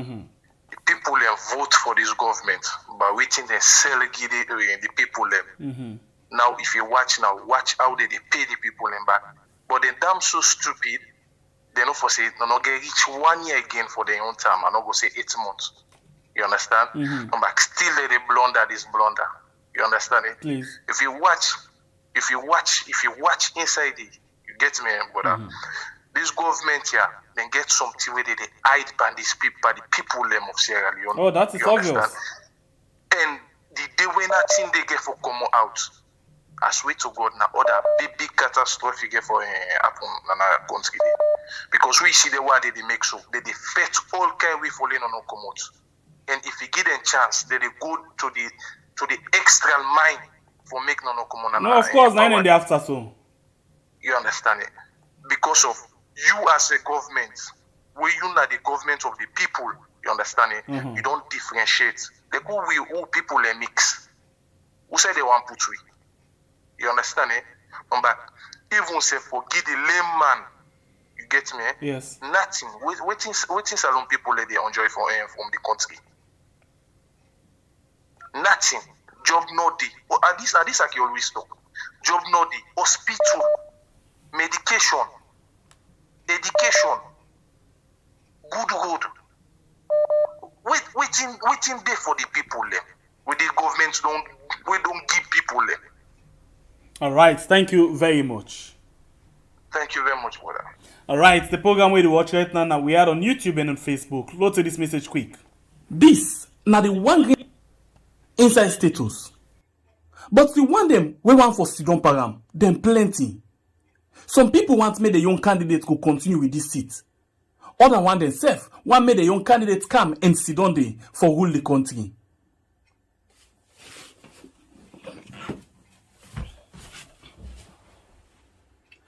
The people vote for this government, but waiting they sell the people them. Now, if you watch how they pay the people them back. But they damn so stupid, they don't for say no get reach 1 year again for their own time, and not go say 8 months. You understand? But still they blunder this blunder. You understand it? Please. If you watch inside it, you get me, brother. This government here, then get something where they hide by these people, by the people them of Sierra Leone. Oh, that is obvious. And the day when nothing they get for come out, I swear to God, now other big catastrophe get for happen in our country. Because we see the way they make so, they fet all kind we falling on our come out. And if you give them chance, they go to the extra mile for make no come on. No, of course, 9 in the after so. You understand it? Because of you as a government, where you are the government of the people, you understand it? You don't differentiate. Like who people they mix. Who say they want put we? You understand it? But even say forgive the lame man, you get me? Yes. Nothing. Waiting salon people they enjoy from the country. Nothing. Job no day. At this I can always talk. Job no day. Hospital, medication, education, good road. Waiting there for the people them. With the governments don't give people them. All right. Thank you very much. Thank you very much, brother. All right. The program where you watch right now, we are on YouTube and on Facebook. Load to this message quick. This now the one inside status. But the one them we want for Sidon Param, them plenty. Some people want make the young candidate go continue with this seat. Other one themselves want make the young candidate come and Sidon there for rule the country.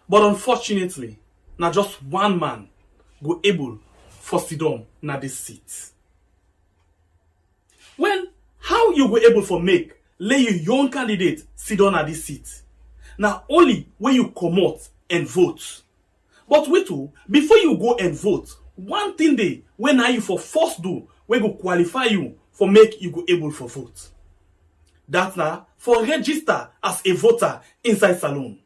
But unfortunately, now just one man go able for Sidon na this seat. Well, how you go able for make lay your young candidate Sidon at this seat? Now only when you come out and vote. But wait, before you go and vote, one thing they when are you for first do we go qualify you for make you go able for vote. That's now for register as a voter inside salon.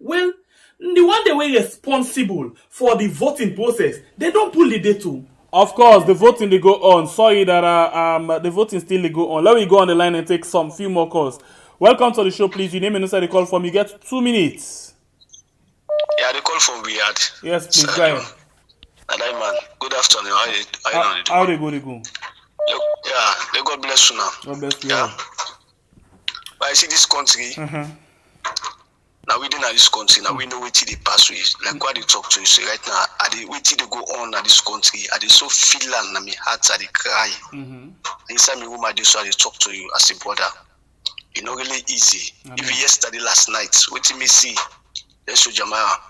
Well, the one they were responsible for the voting process, they don't pull the date too. Of course, the voting they go on. Sorry that the voting still they go on. Let me go on the line and take some few more calls. Welcome to the show, please. Your name and also the call from. You get 2 minutes. Yeah, the call from Riyadh. Yes, please go ahead. Man, good afternoon. How they go? Yeah, may God bless you now. God bless you. Yeah. But I see this country. Now we didn't this country. Now we know what they pass with. Like what they talk to you. So right now, what they go on at this country. I they so feel and my heart are they cry. Inside me room I so they talk to you as a brother. You know really easy. Even yesterday last night, what you may see, there's so Jamaica.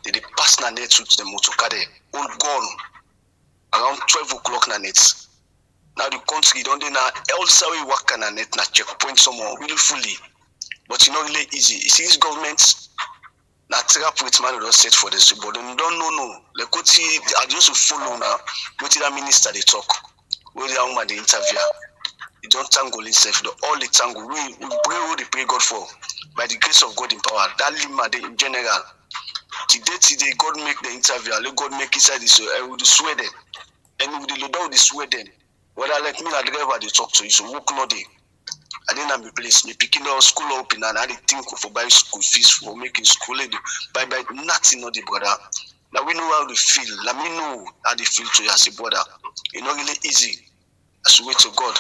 They pass na net to the motokade. All gone around 12 o'clock na net. Now the country don't they now also we work na net na checkpoint somewhere really fully. But you know really easy. You see this government na trap with man don't set for this, but they don't know. Like what I just follow now. What that minister they talk. What the woman they interview. You don't tangle himself. All the tangle we pray God for by the grace of God in power. That lima in general. Today God make the interview. Let God make inside this. With the Sweden and with the Lord the Sweden. Whether like me, the driver they talk to you. So work no day. I didn't have a place. Me picking up school open and I didn't think for buying school fees for making school. Buy nothing, no the brother. Now we know how they feel. Let me know how they feel to you as a brother. It's not really easy as we wait to God.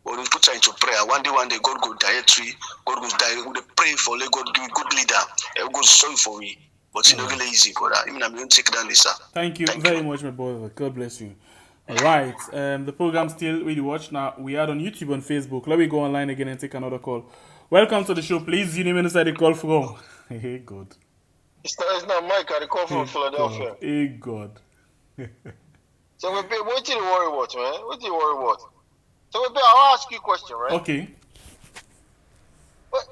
But we put her into prayer. One day, God go directly. God goes direct. We pray for let God give good leader. God goes sorry for me. But it's not really easy for that. I mean, I'm going to take down this, sir. Thank you very much, my brother. God bless you. All right. The program still really watch now. We are on YouTube and Facebook. Let me go online again and take another call. Welcome to the show. Please, you name inside the call from. Hey, God. It's not Mike. I call from Philadelphia. Hey, God. So, what do you worry about, man? What do you worry about? So, I'll ask you a question, right? Okay. But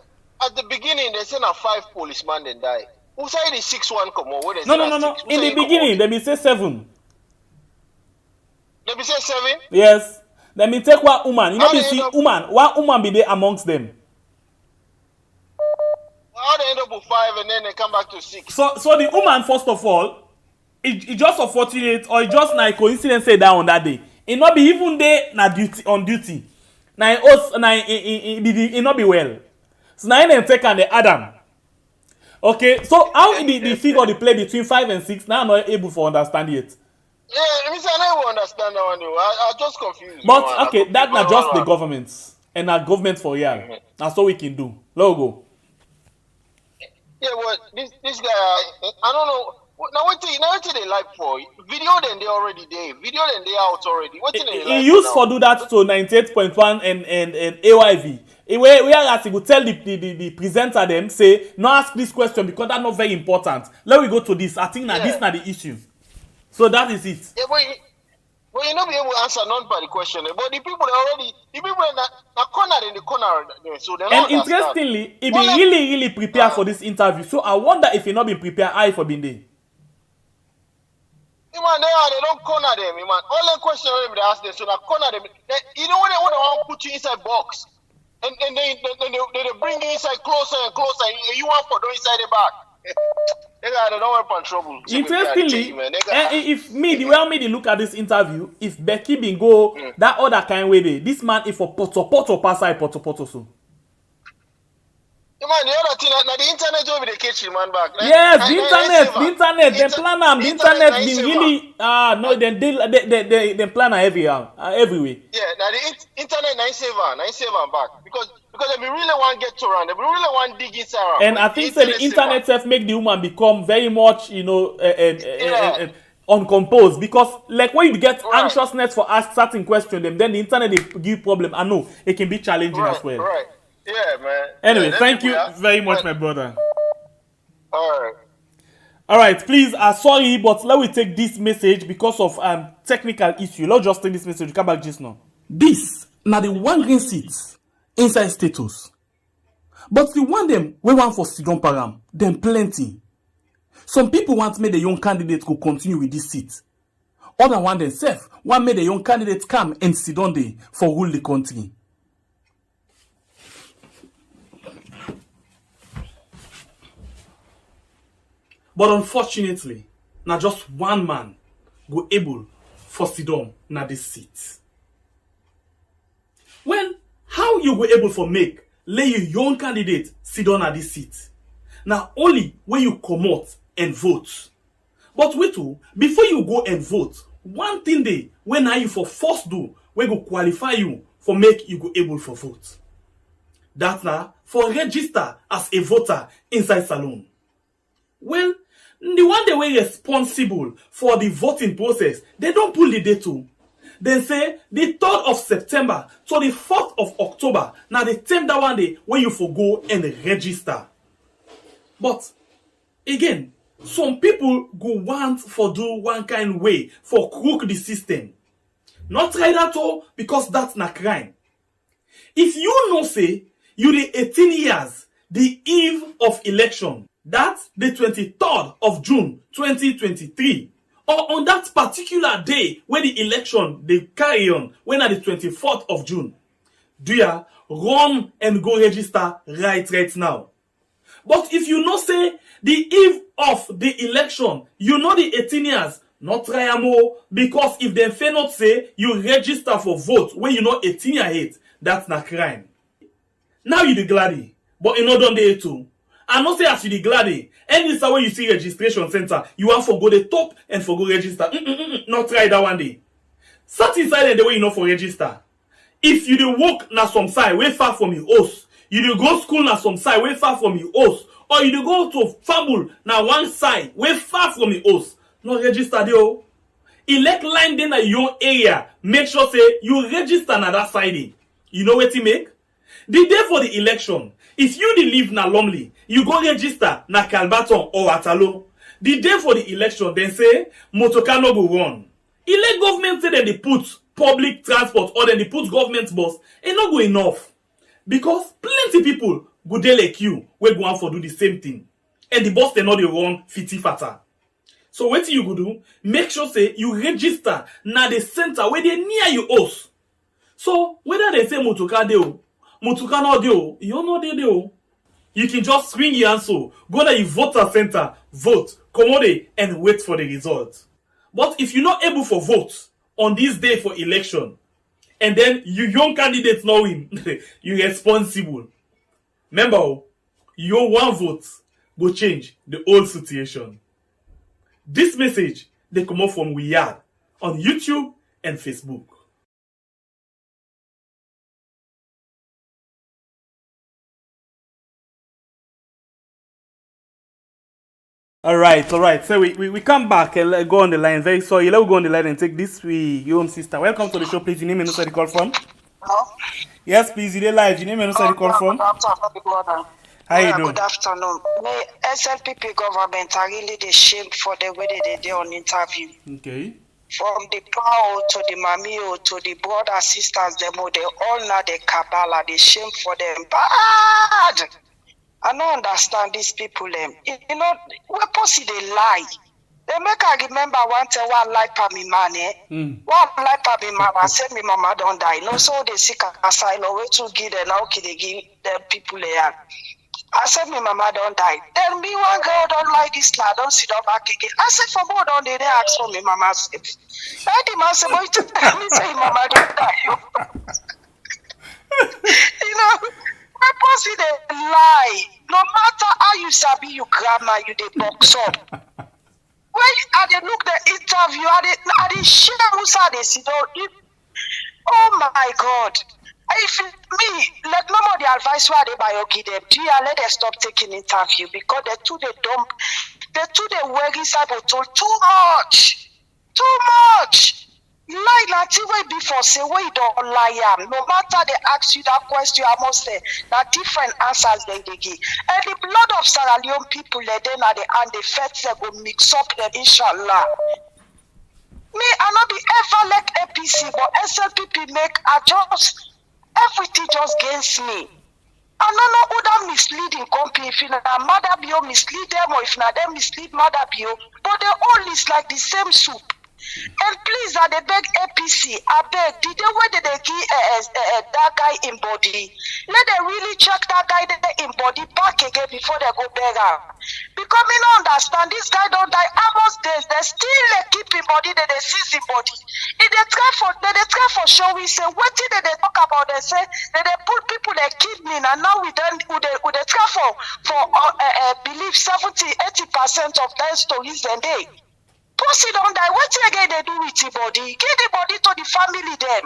at the beginning, they said 5 policemen then die. Who said the 6-1 come on? No. In the beginning, let me say 7. Let me say 7? Yes. Let me take one woman. You know, you see woman. One woman be there amongst them. How they end up with 5 and then they come back to 6? So the woman, first of all, it just unfortunate or it just like coincidence say that on that day. It not be even there on duty. Now it not be well. So now they take and the Adam. Okay, so how the figure the play between 5 and 6 now I'm not able to understand it. Yeah, I never understand that one though. I just confused. But okay, that's not just the government and our government for real. That's all we can do. Logo. Yeah, but this guy, I don't know. Now what they like for video? Then they already there. Video then they out already. What they like? He used for do that to 98.1 and AYV. Whereas he would tell the presenter them say no ask this question because that's not very important. Let we go to this. I think now this not the issue. So that is it. Yeah, but you not be able to answer none by the question. But the people are cornered in the corner, so they and interestingly, he be really prepared for this interview. So I wonder if he not been prepared, I for been there. Man, they don't corner them, man. All the questions they ask them, so they corner them. You know when they want to put you inside box, and they bring you inside closer and closer. And you want to go inside the back. They don't want trouble. Interestingly, if me the way me look at this interview, if Becky bin go that other kind way there, this man if for poto pass I poto so. Man, the other thing, now the internet will be the kitchen man back. Yes, the internet, the planner, the internet been really they planner everywhere. Yeah, now the internet nice saver back because they really want to get to around, they really want to dig inside. And I think the internet self make the woman become very much, uncomposed because like when you get anxiousness for ask certain questions, then the internet they give problem. I know it can be challenging as well. Right. Yeah, man. Anyway, thank you very much, my brother. All right, please, sorry, but let me take this message because of technical issue. Let's just take this message. Come back just now. This, now the one green seat inside status. But the one them, we want for Sidon Param, them plenty. Some people want me the young candidate could continue with this seat. Other one themselves want me the young candidate come and sit on there for rule the country. But unfortunately, now just one man go able for Sidon na this seat. Well, how you go able for make lay your young candidate Sidon at this seat? Now only when you come out and vote. But wait too, before you go and vote, one thing they when are you for first do we go qualify you for make you go able for vote. That's now for register as a voter inside Salon. Well, the one they were responsible for the voting process, they don't pull the date too. They say the 3rd of September to the 4th of October. Now they take that one day when you for go and register. But again, some people go want for do one kind way for crook the system. Not try that all because that's not crime. If you know say you the 18 years, the eve of election, that's the 23rd of June 2023. Or on that particular day when the election they carry on, when at the 24th of June, do ya run and go register right now. But if you know say the eve of the election, you know the 18 years, not try more because if they fail not say you register for vote when you know 18 years age, that's not crime. Now you the gladdy, but you know don't they too. I not say as you the gladdy. Any is when you see registration center, you want for go the top and for go register. Not try that one day. Sat inside the way you know for register. If you the walk na some side way far from your house, You dey go school na some side way far from your house, or you dey go to fable na one side way far from your house. No register there o. Elect line dey na your own area. Make sure say you register na that side. You know wetin make? The day for the election, if you dey live na Lumley, you go register na Calbaton or Atalo. The day for the election, dem say motorcar no go run. Elect government say dem dey put public transport or dem dey put government bus, e no go enough. Because plenty people go dey like you wey go want for do the same thing. And the bus dem no dey run fiti fata. So wetin you go do? Make sure say you register na the center wey dey near your house. So whether they say motorcar dey o, motorcar no dey o, you no dey there o. You can just swing your answer, go to your voter center, vote, commode, and wait for the result. But if you're not able for vote on this day for election, and then you young candidates know win, you're responsible. Remember, your one vote go change the whole situation. This message, they come up from Weird on YouTube and Facebook. All right. So we come back and go on the line. Very sorry. Let's go on the line and take this your own sister. Welcome to the show, please. Your name and where you call from? Hello? Yes, please. You're live. Your name and where you call from? How you doing? Good afternoon. The SLPP government are really the shame for the way they did on interview. Okay. From the PAO to the Mamio to the brother sisters, they all know the Kabbalah. The shame for them bad. I don't understand these people. You know, what pussy they lie. They make I remember one lie for me man. One lie for me mama. I said me mama don't die. No, so they seek asylum. Where to give them now? They give the people there. I said me mama don't die. Then me one girl don't like this lad. Don't sit up back again. I said for more don't they ask for me mama safe. I the man say boy to tell me say mama don't die. You know. Pussy they lie. No matter how you sabi you grammar, you they box up. When I they look the interview, I they share who say they sit down. Oh my God! If me, like no more the advice why they buy give them. Let them stop taking interview because they too they dump. They too they worry cyber too much. Lie nothing way before say we don't lie am. No matter they ask you that question, I must say that different answers they give. And the blood of Sierra Leone people they then at the end the feds they go mix up them inshallah. Me I not be ever like APC but SLPP make adjust everything just against me. I don't know who that misleading company if you know Mother Bio mislead them or if not them mislead Mother Bio, but they all is like the same soup. And please, I beg APC, I beg, did they where did they give that guy in body? Let them really check that guy in body back again before they go beg him. Because me don't understand, this guy don't die almost days. They still keep in body, they seize in body. If they try for show, we say, what did they talk about? They say, they put people in kidney, and now we try for believe 70-80% of their stories a day. Pussy don't die. What again they do with the body? Give the body to the family then.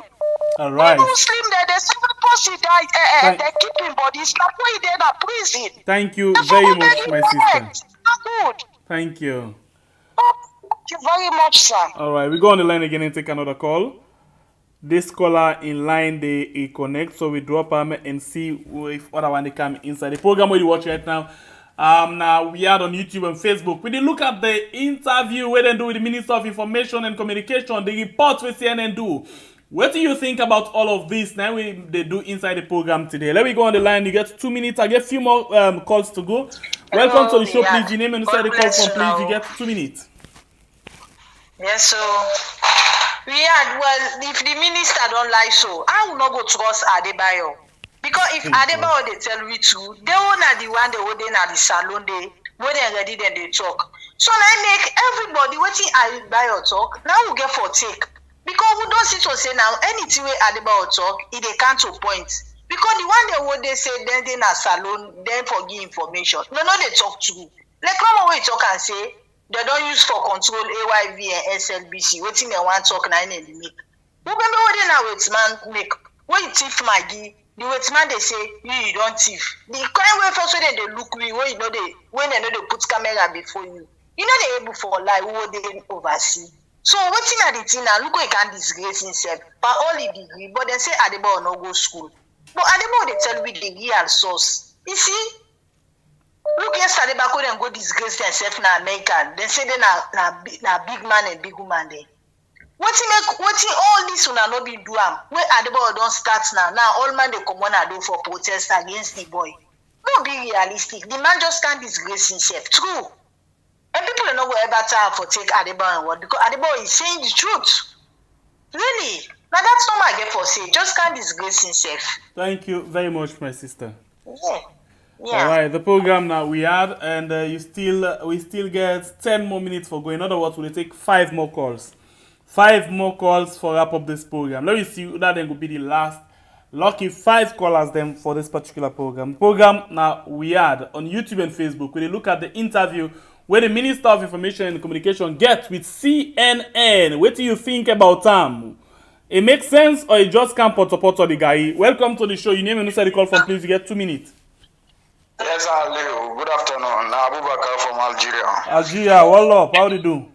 All right. Muslim they say pussy die. They keep in body. It's like why they're in prison. Thank you very much, my sister. Good. Thank you. Thank you very much, sir. All right, we go on the line again and take another call. This caller in line they connect, so we drop them and see if other one they come inside the program where you watch right now. Now we are on YouTube and Facebook. We did look at the interview where they do with the Minister of Information and Communication, the report with CNN do. What do you think about all of this? Now they do inside the program today. Let me go on the line. You get 2 minutes. I get a few more calls to go. Welcome to the show, please. Your name and inside the call from, please. You get 2 minutes. Yes, so well, if the minister don't lie, so I will not go trust Adebayo. Because if Adebayo they tell me to, they won't the one they would in at the salon they when they ready then they talk. So I make everybody waiting Adebayo talk. Now we get for take. Because we don't sit to say now anything we Adebayo talk, it they can't to point. Because the one they would they say then they na salon, then for give information. No, they talk to. Like come away talk and say they don't use for control AYV and SLBC. Waiting they want talk 9 in the make. Who remember what they now wait man make? When you thief Maggie, the Wetin they say you don't thief. The kind way first when they look me when they put camera before you. You know they able for lie who they oversee. So Wetin are the thing now? Look, he can disgrace himself by all the degree, but they say Adebo no go school. But Adebo they tell me the real source. You see, look yesterday back when they go disgrace themselves in America. They say they na big man and big woman there. Wetin all this una no be do am? Where Adebo don't start now. Now all man they come on and do for protest against the boy. No be realistic. The man just can't disgrace himself. True. And people are not going to ever try for take Adebo and what because Adebo is saying the truth. Really? Now that's not my get for say. Just can't disgrace himself. Thank you very much, my sister. Yeah. All right, the program now we had, and we still get 10 more minutes for going. In other words, we'll take 5 more calls. 5 more calls for wrap up this program. Let me see that then will be the last lucky 5 callers then for this particular program. Program now we had on YouTube and Facebook. We look at the interview where the Minister of Information and Communication gets with CNN. What do you think about them? It makes sense or it just can't put support on the guy? Welcome to the show. Your name and the call from, please. You get 2 minutes. Yes, Leo. Good afternoon. Abubakar from Algeria. Algeria, what up? How do you do?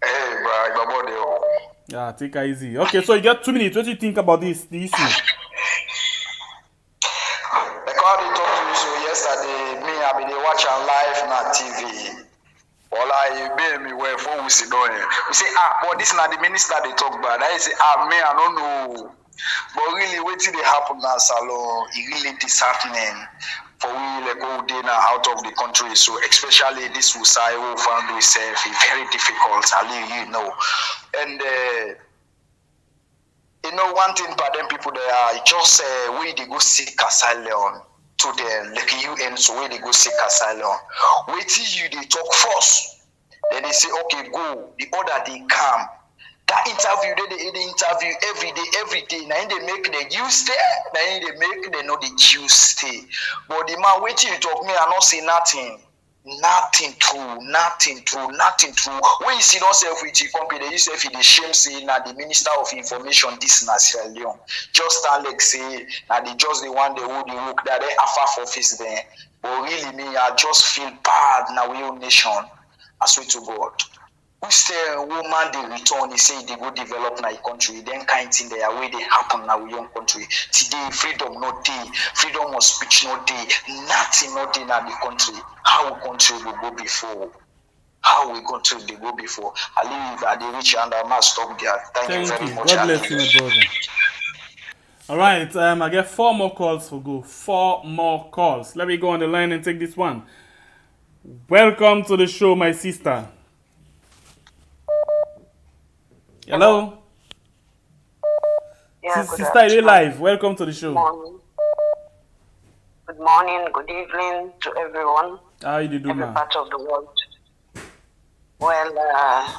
Hey, bro. Yeah, take it easy. Okay, so you get 2 minutes. What do you think about the issue? Like how they talked to you so yesterday, me, I been watching live on TV. All I be me where for we sit down. We say, but this is not the minister they talk about. I say, me, I don't know. But really, what did they happen now, Salon? It really disheartening for we like go dinner out of the country. So especially this Usai who found himself very difficult. You know, and you know one thing about them people they are just we they go seek asylum to them like UN. So we they go seek asylum. Wait till you they talk first. Then they say okay go. The order they come. That interview, they interview every day. Now they make the Jews stay. Now they make the not the Jews stay. But the man waiting to talk me, I not say nothing. Nothing true. When you see yourself with your company, you say if the shame say now the Minister of Information, this na Sierra Leone. Just like say now they just the one they would work that they half office there. But really me, I just feel bad now we own nation. I swear to God. Who say woman they return, he say they go develop na country, then kind thing there way they happen now in your country. Today freedom no day, freedom of speech no day, nothing no day na the country. How we country will go before? How we country they go before? I leave at the rich and I must stop there. Thank you very much. God bless you, my brother. All right, I get 4 more calls for go. 4 more calls. Let me go on the line and take this one. Welcome to the show, my sister. Hello? Yeah, Sister, you're live. Welcome to the show. Good morning, good evening to everyone. How you do, every man? part of the world. Well,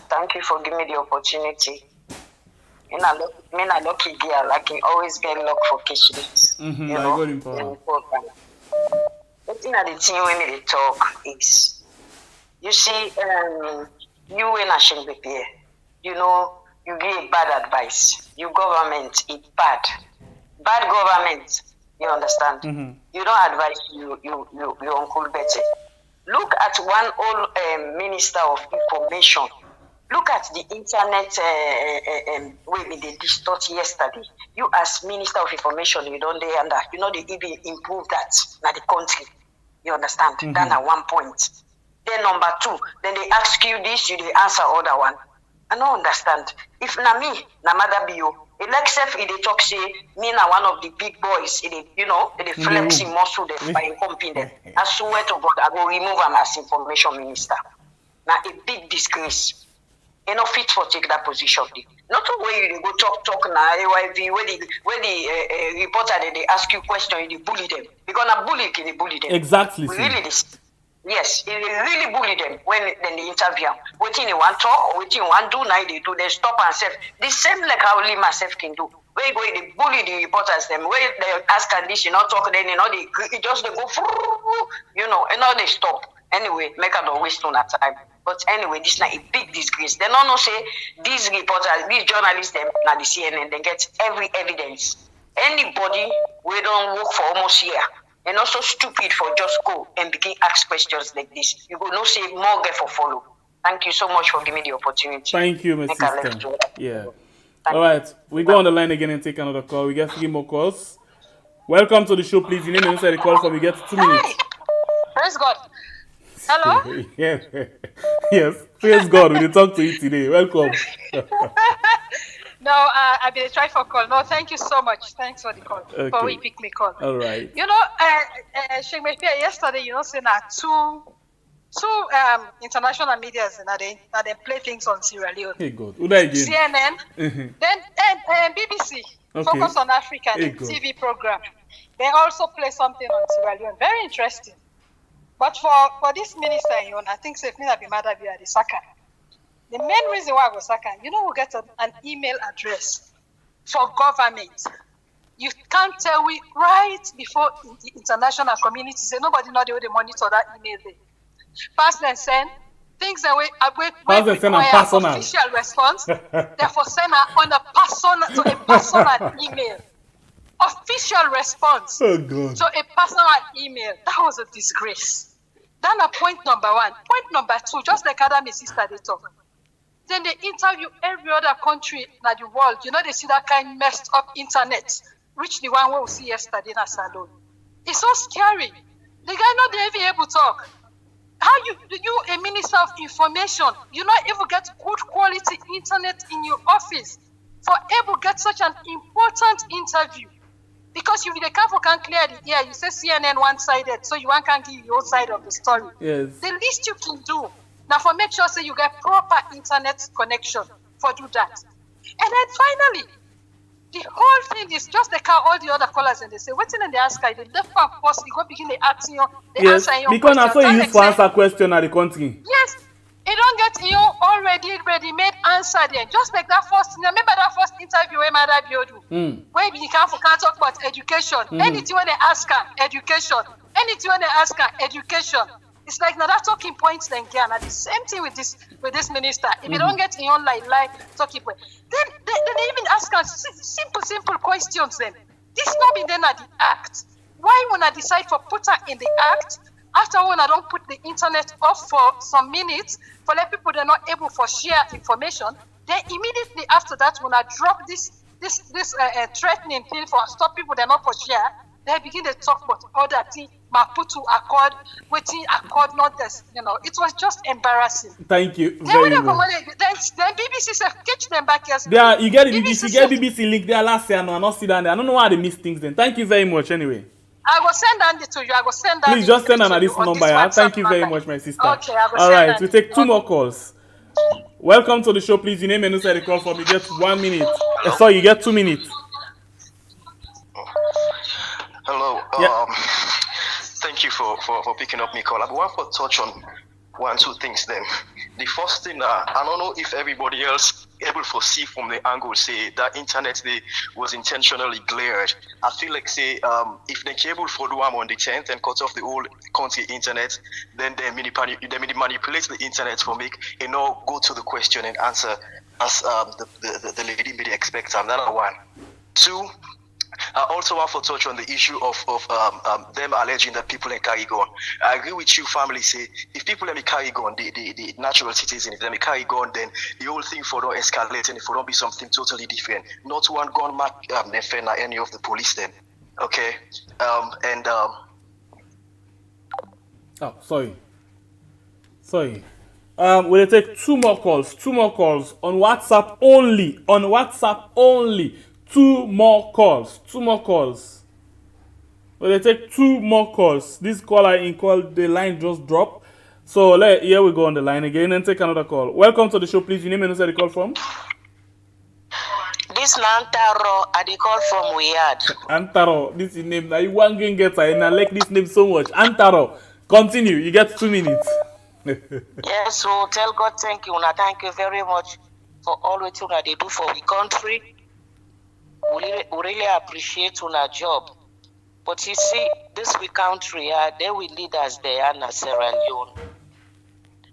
thank you for giving me the opportunity. Me na lucky girl. I can always get luck for kitchens. You know, But in the thing when they talk is, you see, you in a shame here. You know, you give bad advice. Your government is bad. Bad government, you understand? You don't advise your Uncle Betty. Look at one old Minister of Information. Look at the internet way they distort yesterday. You as Minister of Information, you don't they under. You know they even improve that in the country. You understand? That's at one point. Then number 2, then they ask you this, you they answer other one. I don't understand. If na me, na mother be you. Elexef, if they talk say, me na one of the big boys, you know, they flexing muscle, they by company. I swear to God, I will remove him as information minister. Now a big disgrace. You know, fit for take that position. Not the way you go talk now, AYV, where the reporter they ask you question, you bully them. Because na bully, they bully them. Exactly. Really this. Yes, it really bully them when they interview them. Wetin they want talk or wetin you want do, now they do, they stop and say, the same like how Lee myself can do. Where they bully the reporters, them, where they ask and this, you know, talk, then, you know, they just they go, you know, and now they stop. Anyway, make a don't waste on that time. But anyway, this is like a big disgrace. They don't know say these reporters, these journalists, them, now the CNN, they get every evidence. Anybody we don't work for almost here and also stupid for just go and begin ask questions like this. You go no say more get for follow. Thank you so much for giving me the opportunity. Thank you, my Make I sister. left to- Yeah. All right, we go on the line again and take another call. We get 3 more calls. Welcome to the show, please. Your name and inside the call from. We get 2 minutes. Praise God. Hello? Yeah. Yes. Praise God. We will talk to you today. Welcome. No, I've been trying for call. No, thank you so much. Thanks for the call. Okay. For we pick me call. All right. You know, Sheikh Mepia, yesterday, you know, saying that two international medias and they play things on Sierra Leone. Hey God. Who that again? CNN, then BBC, Okay. Focus on Africa, Hey the God. TV program. They also play something on Sierra Leone. Very interesting. But for this minister, you know, I think Sefina Bimada Bia the Saka. The main reason why I was Saka, you know, we get an email address for government. You can't tell we right before the international community say nobody know the way they monitor that email there. Pass and send things that we Pass and send and require personal. official response. Therefore, send on a personal email. Official response Oh God. to a personal email. That was a disgrace. That's point number 1. Point number 2, just like Adam sister they talk. Then they interview every other country in the world. You know, they see that kind of messed up internet, which the one we see yesterday in a salon. It's so scary. The guy not even able to talk. How you a minister of information, you not even get good quality internet in your office for able to get such an important interview. Because if the careful can clear the air, you say CNN one-sided, so you can't give your side of the story. Yes. The least you can do now for make sure say you get proper internet connection for do that. And then finally, the whole thing is just like how all the other callers and they say, waiting and they ask I the left part first, you go begin the asking you, the Yes. answer your Because that's question. what you use for answer question at the country. Yes, it don't get you already ready-made answer there. Just like that first, remember that first interview where Mother Biodu, where you can't talk about education. Anything when they ask her, education. Anything when they ask her, education. It's like now that talking points then again. The same thing with this minister. If you don't get in your lie talking point, then they even ask her simple questions. Then this not be then at the act. Why when I decide for put her in the act? After when I don't put the internet off for some minutes, for let people they're not able for share information, then immediately after that when I drop this threatening thing for stop people they're not for share, they begin to talk about other things. Put to accord, Wetin accord, not this. You know, it was just embarrassing. Thank you Then very when they much. then BBC said catch them back yesterday. Yeah, you get the BBC BBC, get BBC link there last year. No, I not see that there. I don't know why they miss things then. Thank you very much anyway. I will send that to you. I will send that. Please just send an to you this on number. this Yeah. WhatsApp Thank you very number. much, my sister. Okay, I will All send right, that. we take 2 more calls. Welcome to the show, please. Your name and inside the call from. You get 1 minute. Sorry, you get 2 minutes. Hello. Yeah. Thank you for picking up my call. I want to touch on 1-2 things then. The first thing, I don't know if everybody else able to see from the angle, say that internet they was intentionally glared. I feel like say if they cable for the one on the 10th and cut off the whole country internet, then they manipulate the internet for make go to the question and answer as the lady may expect. Another one. 2. I also want to touch on the issue of them alleging that people in carry gun. I agree with you, family. Say if people let me carry gun, the natural citizen, if they let me carry gun, then the whole thing for don't escalate and it for don't be something totally different. Not one gun mark defend any of the police then. Okay. Oh, sorry. We'll take 2 more calls. 2 more calls on WhatsApp only. On WhatsApp only. 2 more calls. 2 more calls. We'll take 2 more calls. This caller in call, the line just dropped. So here we go on the line again and take another call. Welcome to the show, please. Your name and where the call from? This Nantaro, I dey call from Weird. Antaro, this is name. Now you one game getter and I like this name so much. Antaro, continue. You get 2 minutes. Yes, so tell God thank you. Una thank you very much for all what una dey do for the country. We really appreciate una job. But you see, this we country, they will leaders there in Sierra Leone.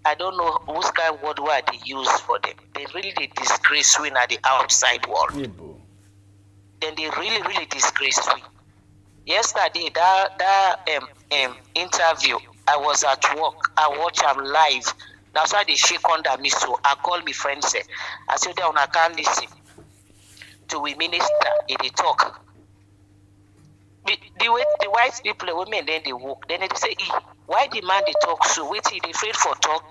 I don't know whose kind of word they use for them. They really disgrace when at the outside world. then they really, really disgrace me. Yesterday, that interview, I was at work. I watch them live. That's why they shake under me. So I call my friend, say, I said, I can't listen to we minister in the talk. The white people, the women, then they walk. Then they say, why the man they talk so? Wetin, they afraid for talk?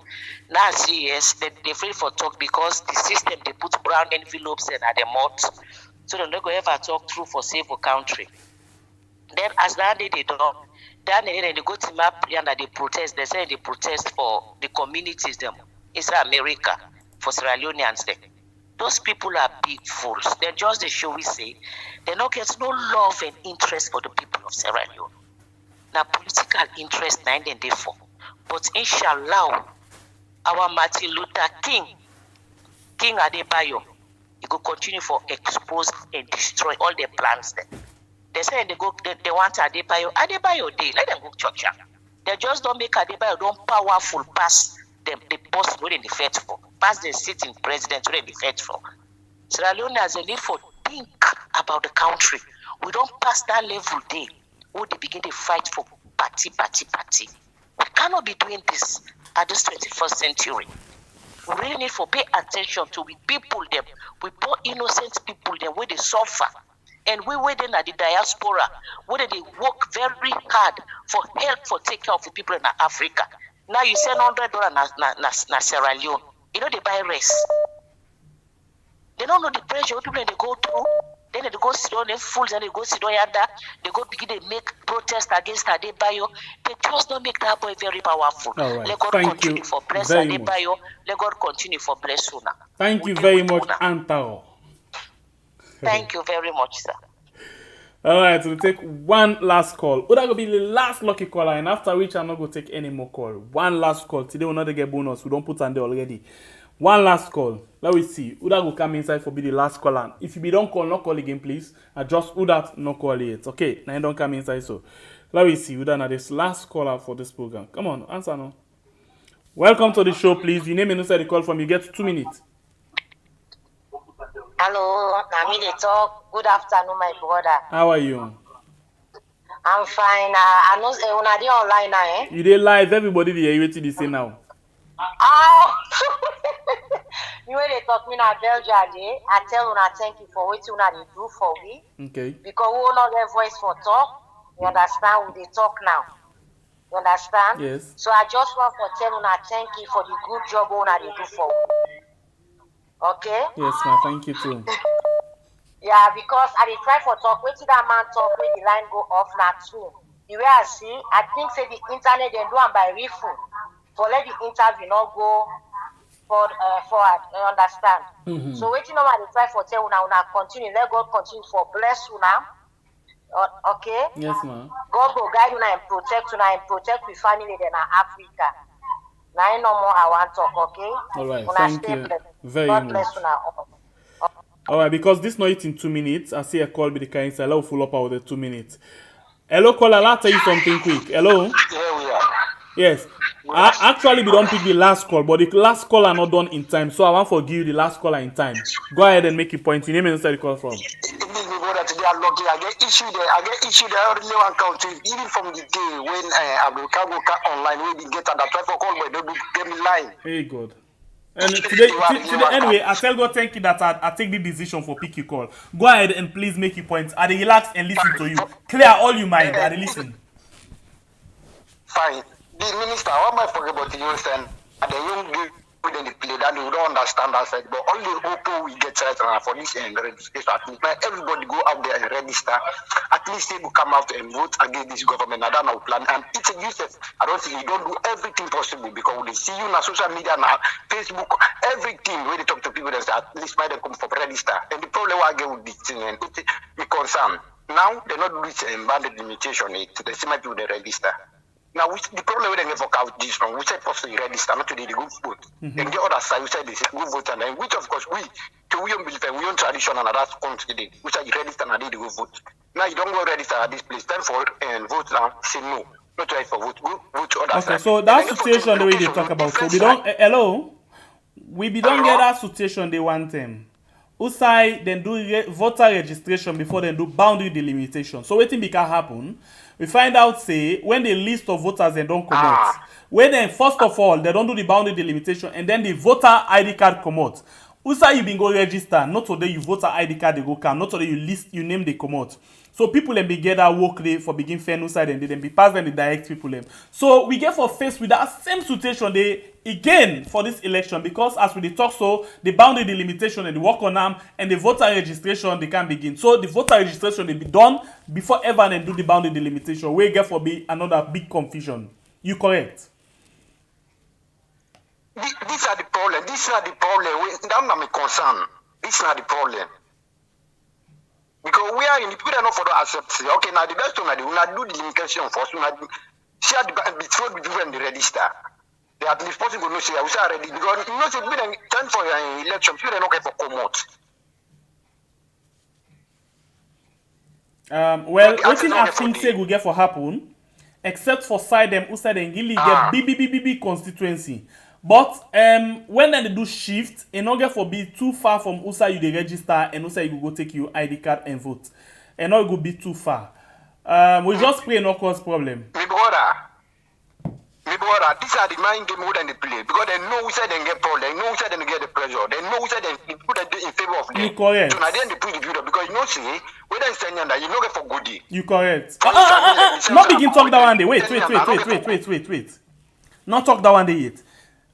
Now see, yes, they afraid for talk because the system, they put brown envelopes in at the mouth. So they don't go ever talk through for save a country. Then as that day they don't, then they go to map and they protest. They say they protest for the communities them inside America, for Sierra Leoneans them. Those people are big fools. They're just the show we say. They don't get no love and interest for the people of Sierra Leone. Now political interest nine and they for. But inshallah, our Martin Luther King Adebayo, he will continue for expose and destroy all their plans there. They say they want Adebayo. Adebayo they let them go church. They just don't make Adebayo don't powerful pass them the post where they fight for. Pass the sitting president where they fight for. Sierra Leone has a need for think about the country. We don't pass that level there. Where they begin to fight for party. We cannot be doing this at this 21st century. We really need to pay attention to we people them. We poor innocent people them where they suffer. And we waiting at the diaspora, where they work very hard for help for take care of the people in Africa. Now you send $100 na Sierra Leone. You know they buy rice. They don't know the pressure people they go through. Then they go sit down, they fools, and they go sit down yonder. They go begin to make protest against Adebayo. They just don't make that boy very powerful. All right. Let God continue for bless Adebayo. Let God continue for bless Una. Thank you very much, Antao. Thank you very much, sir. All right, so we'll take one last call. That will be the last lucky caller, and after which I'm not going to take any more call. One last call. Today we'll not get bonus. We don't put on there already. One last call. Let me see. Uda will come inside for be the last caller. If you don't call, not call again, please. Adjust Uda, not call it. Okay, now you don't come inside. So let me see. Uda now this last caller for this program. Come on, answer now. Welcome to the show, please. Your name and inside the call from. You get 2 minutes. Hello, Nami they talk. Good afternoon, my brother. How are you? I'm fine. I know una dey online now, eh? You dey live. Everybody dey hear wetin dey say now. Oh, you when they talk me na Belgium dey. I tell una thank you for wetin una dey do for we. Okay. Because we no get voice for talk. You understand? We dey talk now. You understand? Yes. So I just want to tell una thank you for the good job una dey do for we. Okay? Yes, ma'am. Thank you too. Yeah, because I dey try for talk. Wait till that man talk when the line go off now too. The way I see, I think say the internet they do am by refill. For let the interview not go forward. You understand? So wait till now I dey try for tell una continue. Let God continue for bless una. Okay? Yes, ma'am. God go guide una and protect with family in Africa. Now no more I want to talk, okay? All right, una thank you very God much. bless una all. All right, because this not in 2 minutes, I see a call with the kind, so I'll follow up with the 2 minutes. Hello, caller, I'll tell you something quick. Hello? Here we are. Yes. Actually, we don't pick the last call, but the last call are not done in time, so I want to give you the last caller in time. Go ahead and make your point. Your name and inside the call from. Today I'm lucky. I get issue there early one country, even from the day when I will come online, we didn't get that try for call, but they do get me line. Hey, God. And today, anyway, I tell God thank you that I take the decision for pick your call. Go ahead and please make your points. I relax and listen to you. Clear all your mind. I listen. Fine. The minister, what am I forget about the understand? And the young girl then they play that we don't understand that side, but only people we get right now for this and registration. At least everybody go out there and register. At least they will come out and vote against this government. I don't know plan. And it's a useless. I don't think you don't do everything possible because they see you on social media now, Facebook, everything where they talk to people that say at least might come for register. And the problem I get with this thing and it's me concern. Now they're not doing banded limitation. They see my people they register. Now, the problem with them never count this one. We said possibly register, not today, the good vote. And the other side, we said this good vote, and then which of course we don't believe we own tradition and that's country, which are register and I did go vote. Now you don't go register at this place, time for and vote now, say no. Not try for vote, go vote to other side. Okay, so that situation the way they talk about. So we don't hello? We don't get that situation they want them. Usai then do voter registration before then do boundary delimitation. So wetin be can happen? We find out say when the list of voters then don't come out. When then first of all they don't do the boundary delimitation and then the voter ID card come out. Usai you been go register. Not today you voter ID card they go come. Not today you list you name they come out. So people then be get that work day for begin fair no side and they then be pass them the direct people them. So we get for face with that same situation they again for this election because as we dey talk so the boundary delimitation and the work on them and the voter registration they can begin. So the voter registration they be done before ever then do the boundary delimitation. We get for be another big confusion. You correct? These are the problem. These are the problem. That's not my concern. These are the problem. Because we are in the people not for the accept. Okay, now the best one I do the limitation first. We share the different the register. They at least possible no say I was already because you know say we then turn for your election. People not for come out. Well, wetin I think say go get for happen, except for side them who side them really get big constituency. But when they do shift, it not get for be too far from Usa you dey register and Usa you go take your ID card and vote. And not go be too far. We just pray no cause problem. My brother, these are the mind game more than they play because they know who said they get problem, they know who said they get the pressure, they know who said they put it in favor of them. You correct. So now then they put the video because you know see whether it's sending that you know get for goodie. You correct. Not begin talk that one day. Wait. Not talk that one day yet.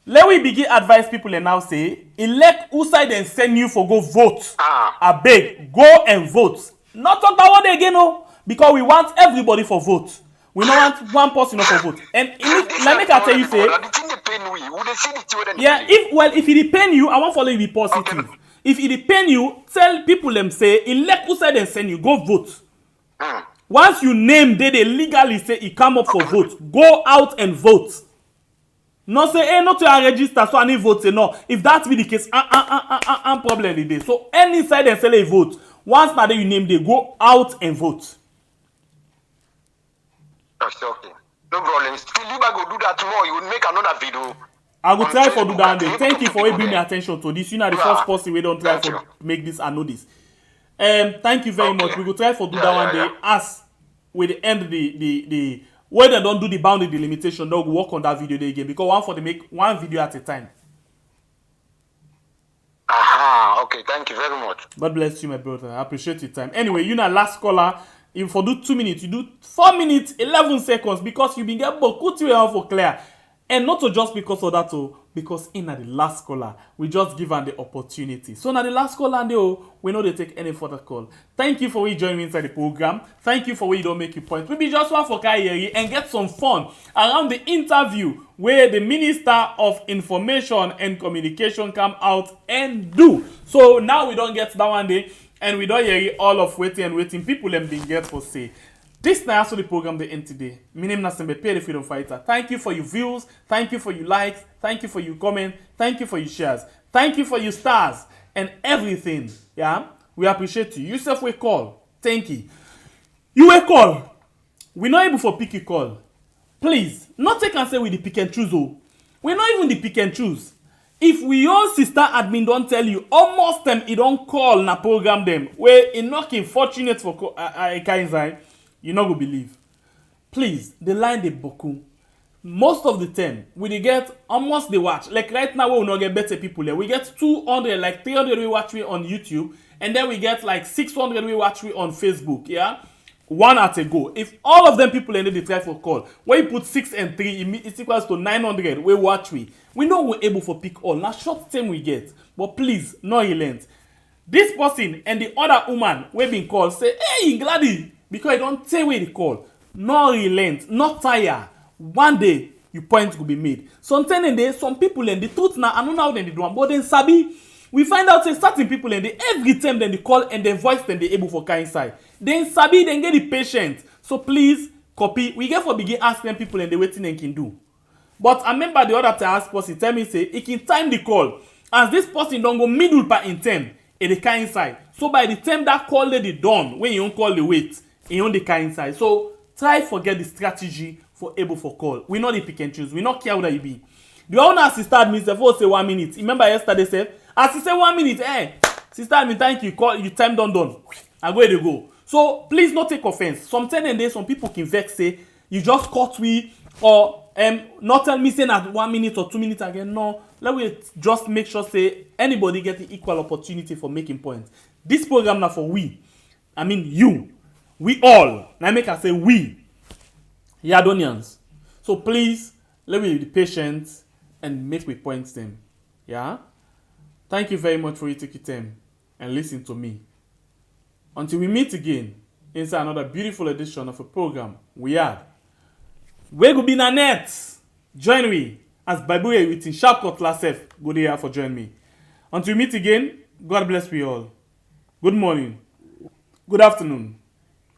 Let we begin advise people and now say, elect who side and send you for go vote. I beg, go and vote. Not talk that one day again, no. Because we want everybody for vote. We don't want one person for vote. And let me tell you say, yeah, if it depend you, I want follow you be positive. If it depend you, tell people them say, elect who side and send you, go vote. Once you name they legally say it come up for vote, go out and vote. Not say, hey, not to register, so I need vote. No, if that be the case, problem the day. So any side and say a vote. Once now you name, they go out and vote. That's okay. No problem. Still, you go do that tomorrow. You will make another video. I will try for do that day. Thank you for bringing attention to this. You know the first person we don't try for make this and know this. Thank you very much. We will try for do that one day. As we the end the when they don't do the boundary delimitation, they'll work on that video day again because one for they make one video at a time. Okay, thank you very much. God bless you, my brother. I appreciate your time. Anyway, you know, last caller, if for do 2 minutes, you do 4 minutes, 11 seconds because you been get both for clear. And not just because of that, because in the last caller, we just give them the opportunity. So now the last caller, we know they take any further call. Thank you for joining me inside the program. Thank you for where you don't make your point. We be just one for Kayeri and get some fun around the interview where the Minister of Information and Communication come out and do. So now we don't get that one day and we don't hear all of waiting people them being get for say. This is also the program the end today. My name is Nasembe, the Freedom Fighter. Thank you for your views. Thank you for your likes. Thank you for your comment. Thank you for your shares. Thank you for your stars and everything. Yeah, we appreciate you. Yourself we call. Thank you. You will call. We're not able for pick your call. Please, not take and say we the pick and choose. We're not even the pick and choose. If we all sister admin don't tell you, almost them it don't call na program them. Where it knocking fortunate for kind you not go believe. Please, the line the boku. Most of the time, we get almost the watch. Like right now, we will not get better people there. We get 200, like 300 we watch we on YouTube, and then we get like 600 we watch we on Facebook. Yeah, one at a go. If all of them people ended the try for call, when you put 6 and 3, it's equals to 900. We watch we. We know we're able for pick all. Now short time we get, but please, no relent. This person and the other woman we been called say, hey, Glady. Because I don't say where they call. No relent, not tire. One day, your point will be made. Sometimes in there, some people in the truth now, I don't know how they do one, but then sabi, we find out say certain people in there, every time then they call and their voice then they able for kind side. Then sabi, then get the patient. So please, copy. We get for begin asking people and the waiting and can do. But I remember the other time ask person, tell me say, it can time the call. As this person don't go middle part in 10, in the kind side. So by the time that call lady done, when you don't call the wait, in on the kind side. So try forget the strategy for able for call. We know the pick and choose. We not care what you be. The owner sister admin say 1 minute. Remember yesterday said, as he said 1 minute, Sister, I mean, thank you. Call you time done. I go to go. So please not take offense. Sometimes and then some people can vex say you just cut me or not tell me saying at 1 minute or 2 minutes again. No, let me just make sure say anybody get the equal opportunity for making points. This program now for we. I mean you. We all. Now make I say we. Yardonians. So please let me be patient and make me points them. Yeah? Thank you very much for you taking time and listen to me. Until we meet again inside another beautiful edition of a program we had. We go be na net. Join me as Bible Wetin sharp cut last go there for join me. Until we meet again, God bless we all. Good morning, good afternoon,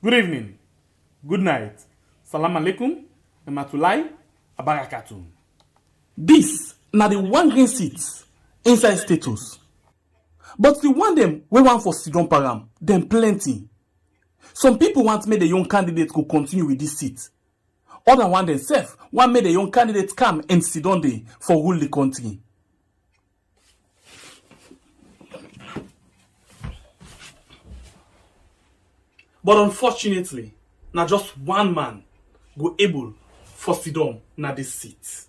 good evening, good night. Salam alaikum, ematulai, abarakatuh. This na the one green seat inside status. But the one them we want for Sidon Param, them plenty. Some people want make the young candidate go continue with this seat. Other one themselves want make the young candidate come and sit on there for rule the country. But unfortunately, now just one man go able for Sidon na this seat.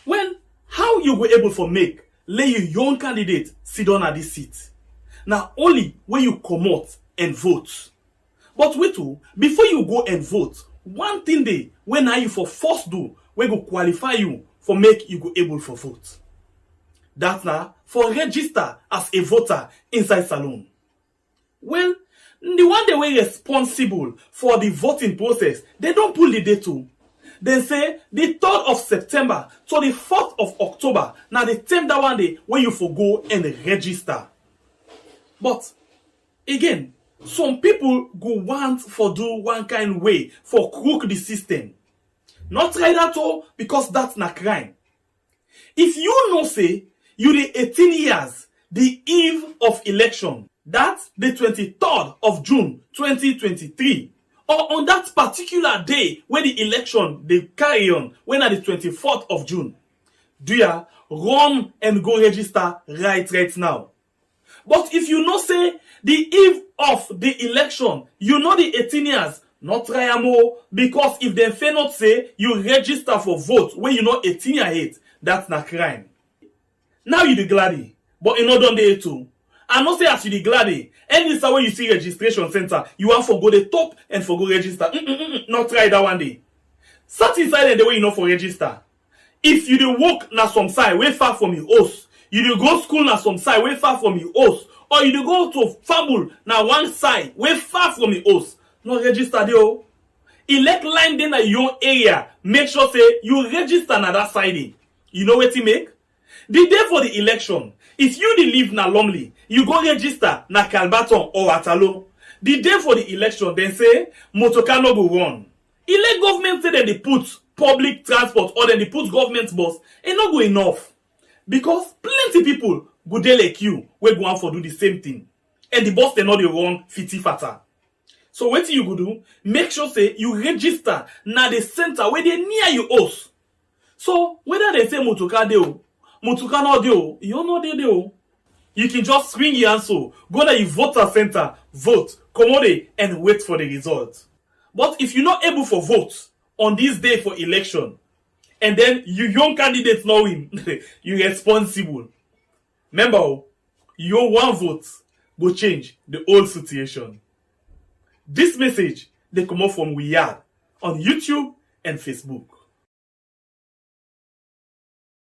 Well, how you go able for make lay your young candidate sit on at this seat? Now only when you come out and vote. But wait too, before you go and vote, one thing they when are you for first do when go qualify you for make you go able for vote. That's now for register as a voter inside Salon. Well, the one they were responsible for the voting process, they don't pull the date too. They say the 3rd of September to the 4th of October. Now the time that one day when you for go and register. But again, some people go want for do one kind way for crook the system. Not right at all because that's not crime. If you know say you the 18 years, the eve of election, that's the 23rd of June 2023. Or on that particular day when the election they carry on, when at the 24th of June, do ya run and go register right now. But if you know say the eve of the election, you know the 18 years, not try more because if they fail not say you register for vote when you know 18 years age, that's not crime. Now you the gladdy, but you know done the too. I not say as you the gladdy. Any time when you see registration center, you want for go the top and for go register. Not try that one day. Sat inside the way you know for register. If you dey work na some side way far from your house, you dey go school na some side way far from your house, or you dey go to fable na one side way far from your house, no register there. Elect line dey na your area. Make sure say you register na that side. You know what to make? The day for the election, if you dey live na Lumley, you go register na Calbaton or Atalo. The day for the election, then say motorcar no go run. Elect government say they put public transport or then they put government bus, e no go enough. Because plenty people go dey like you wey go on for do the same thing. And the bus they no dey run fiti fata. So wetin you go do? Make sure say you register na the center where they near your house. So whether they say motorcar dey o, motorcar no dey o, you no dey o. You can just swing your answer, go to your voter center, vote, commode, and wait for the result. But if you're not able for vote on this day for election, and then you young candidates not win, you're responsible. Remember, your one vote go change the whole situation. This message they come up from We Are on YouTube and Facebook.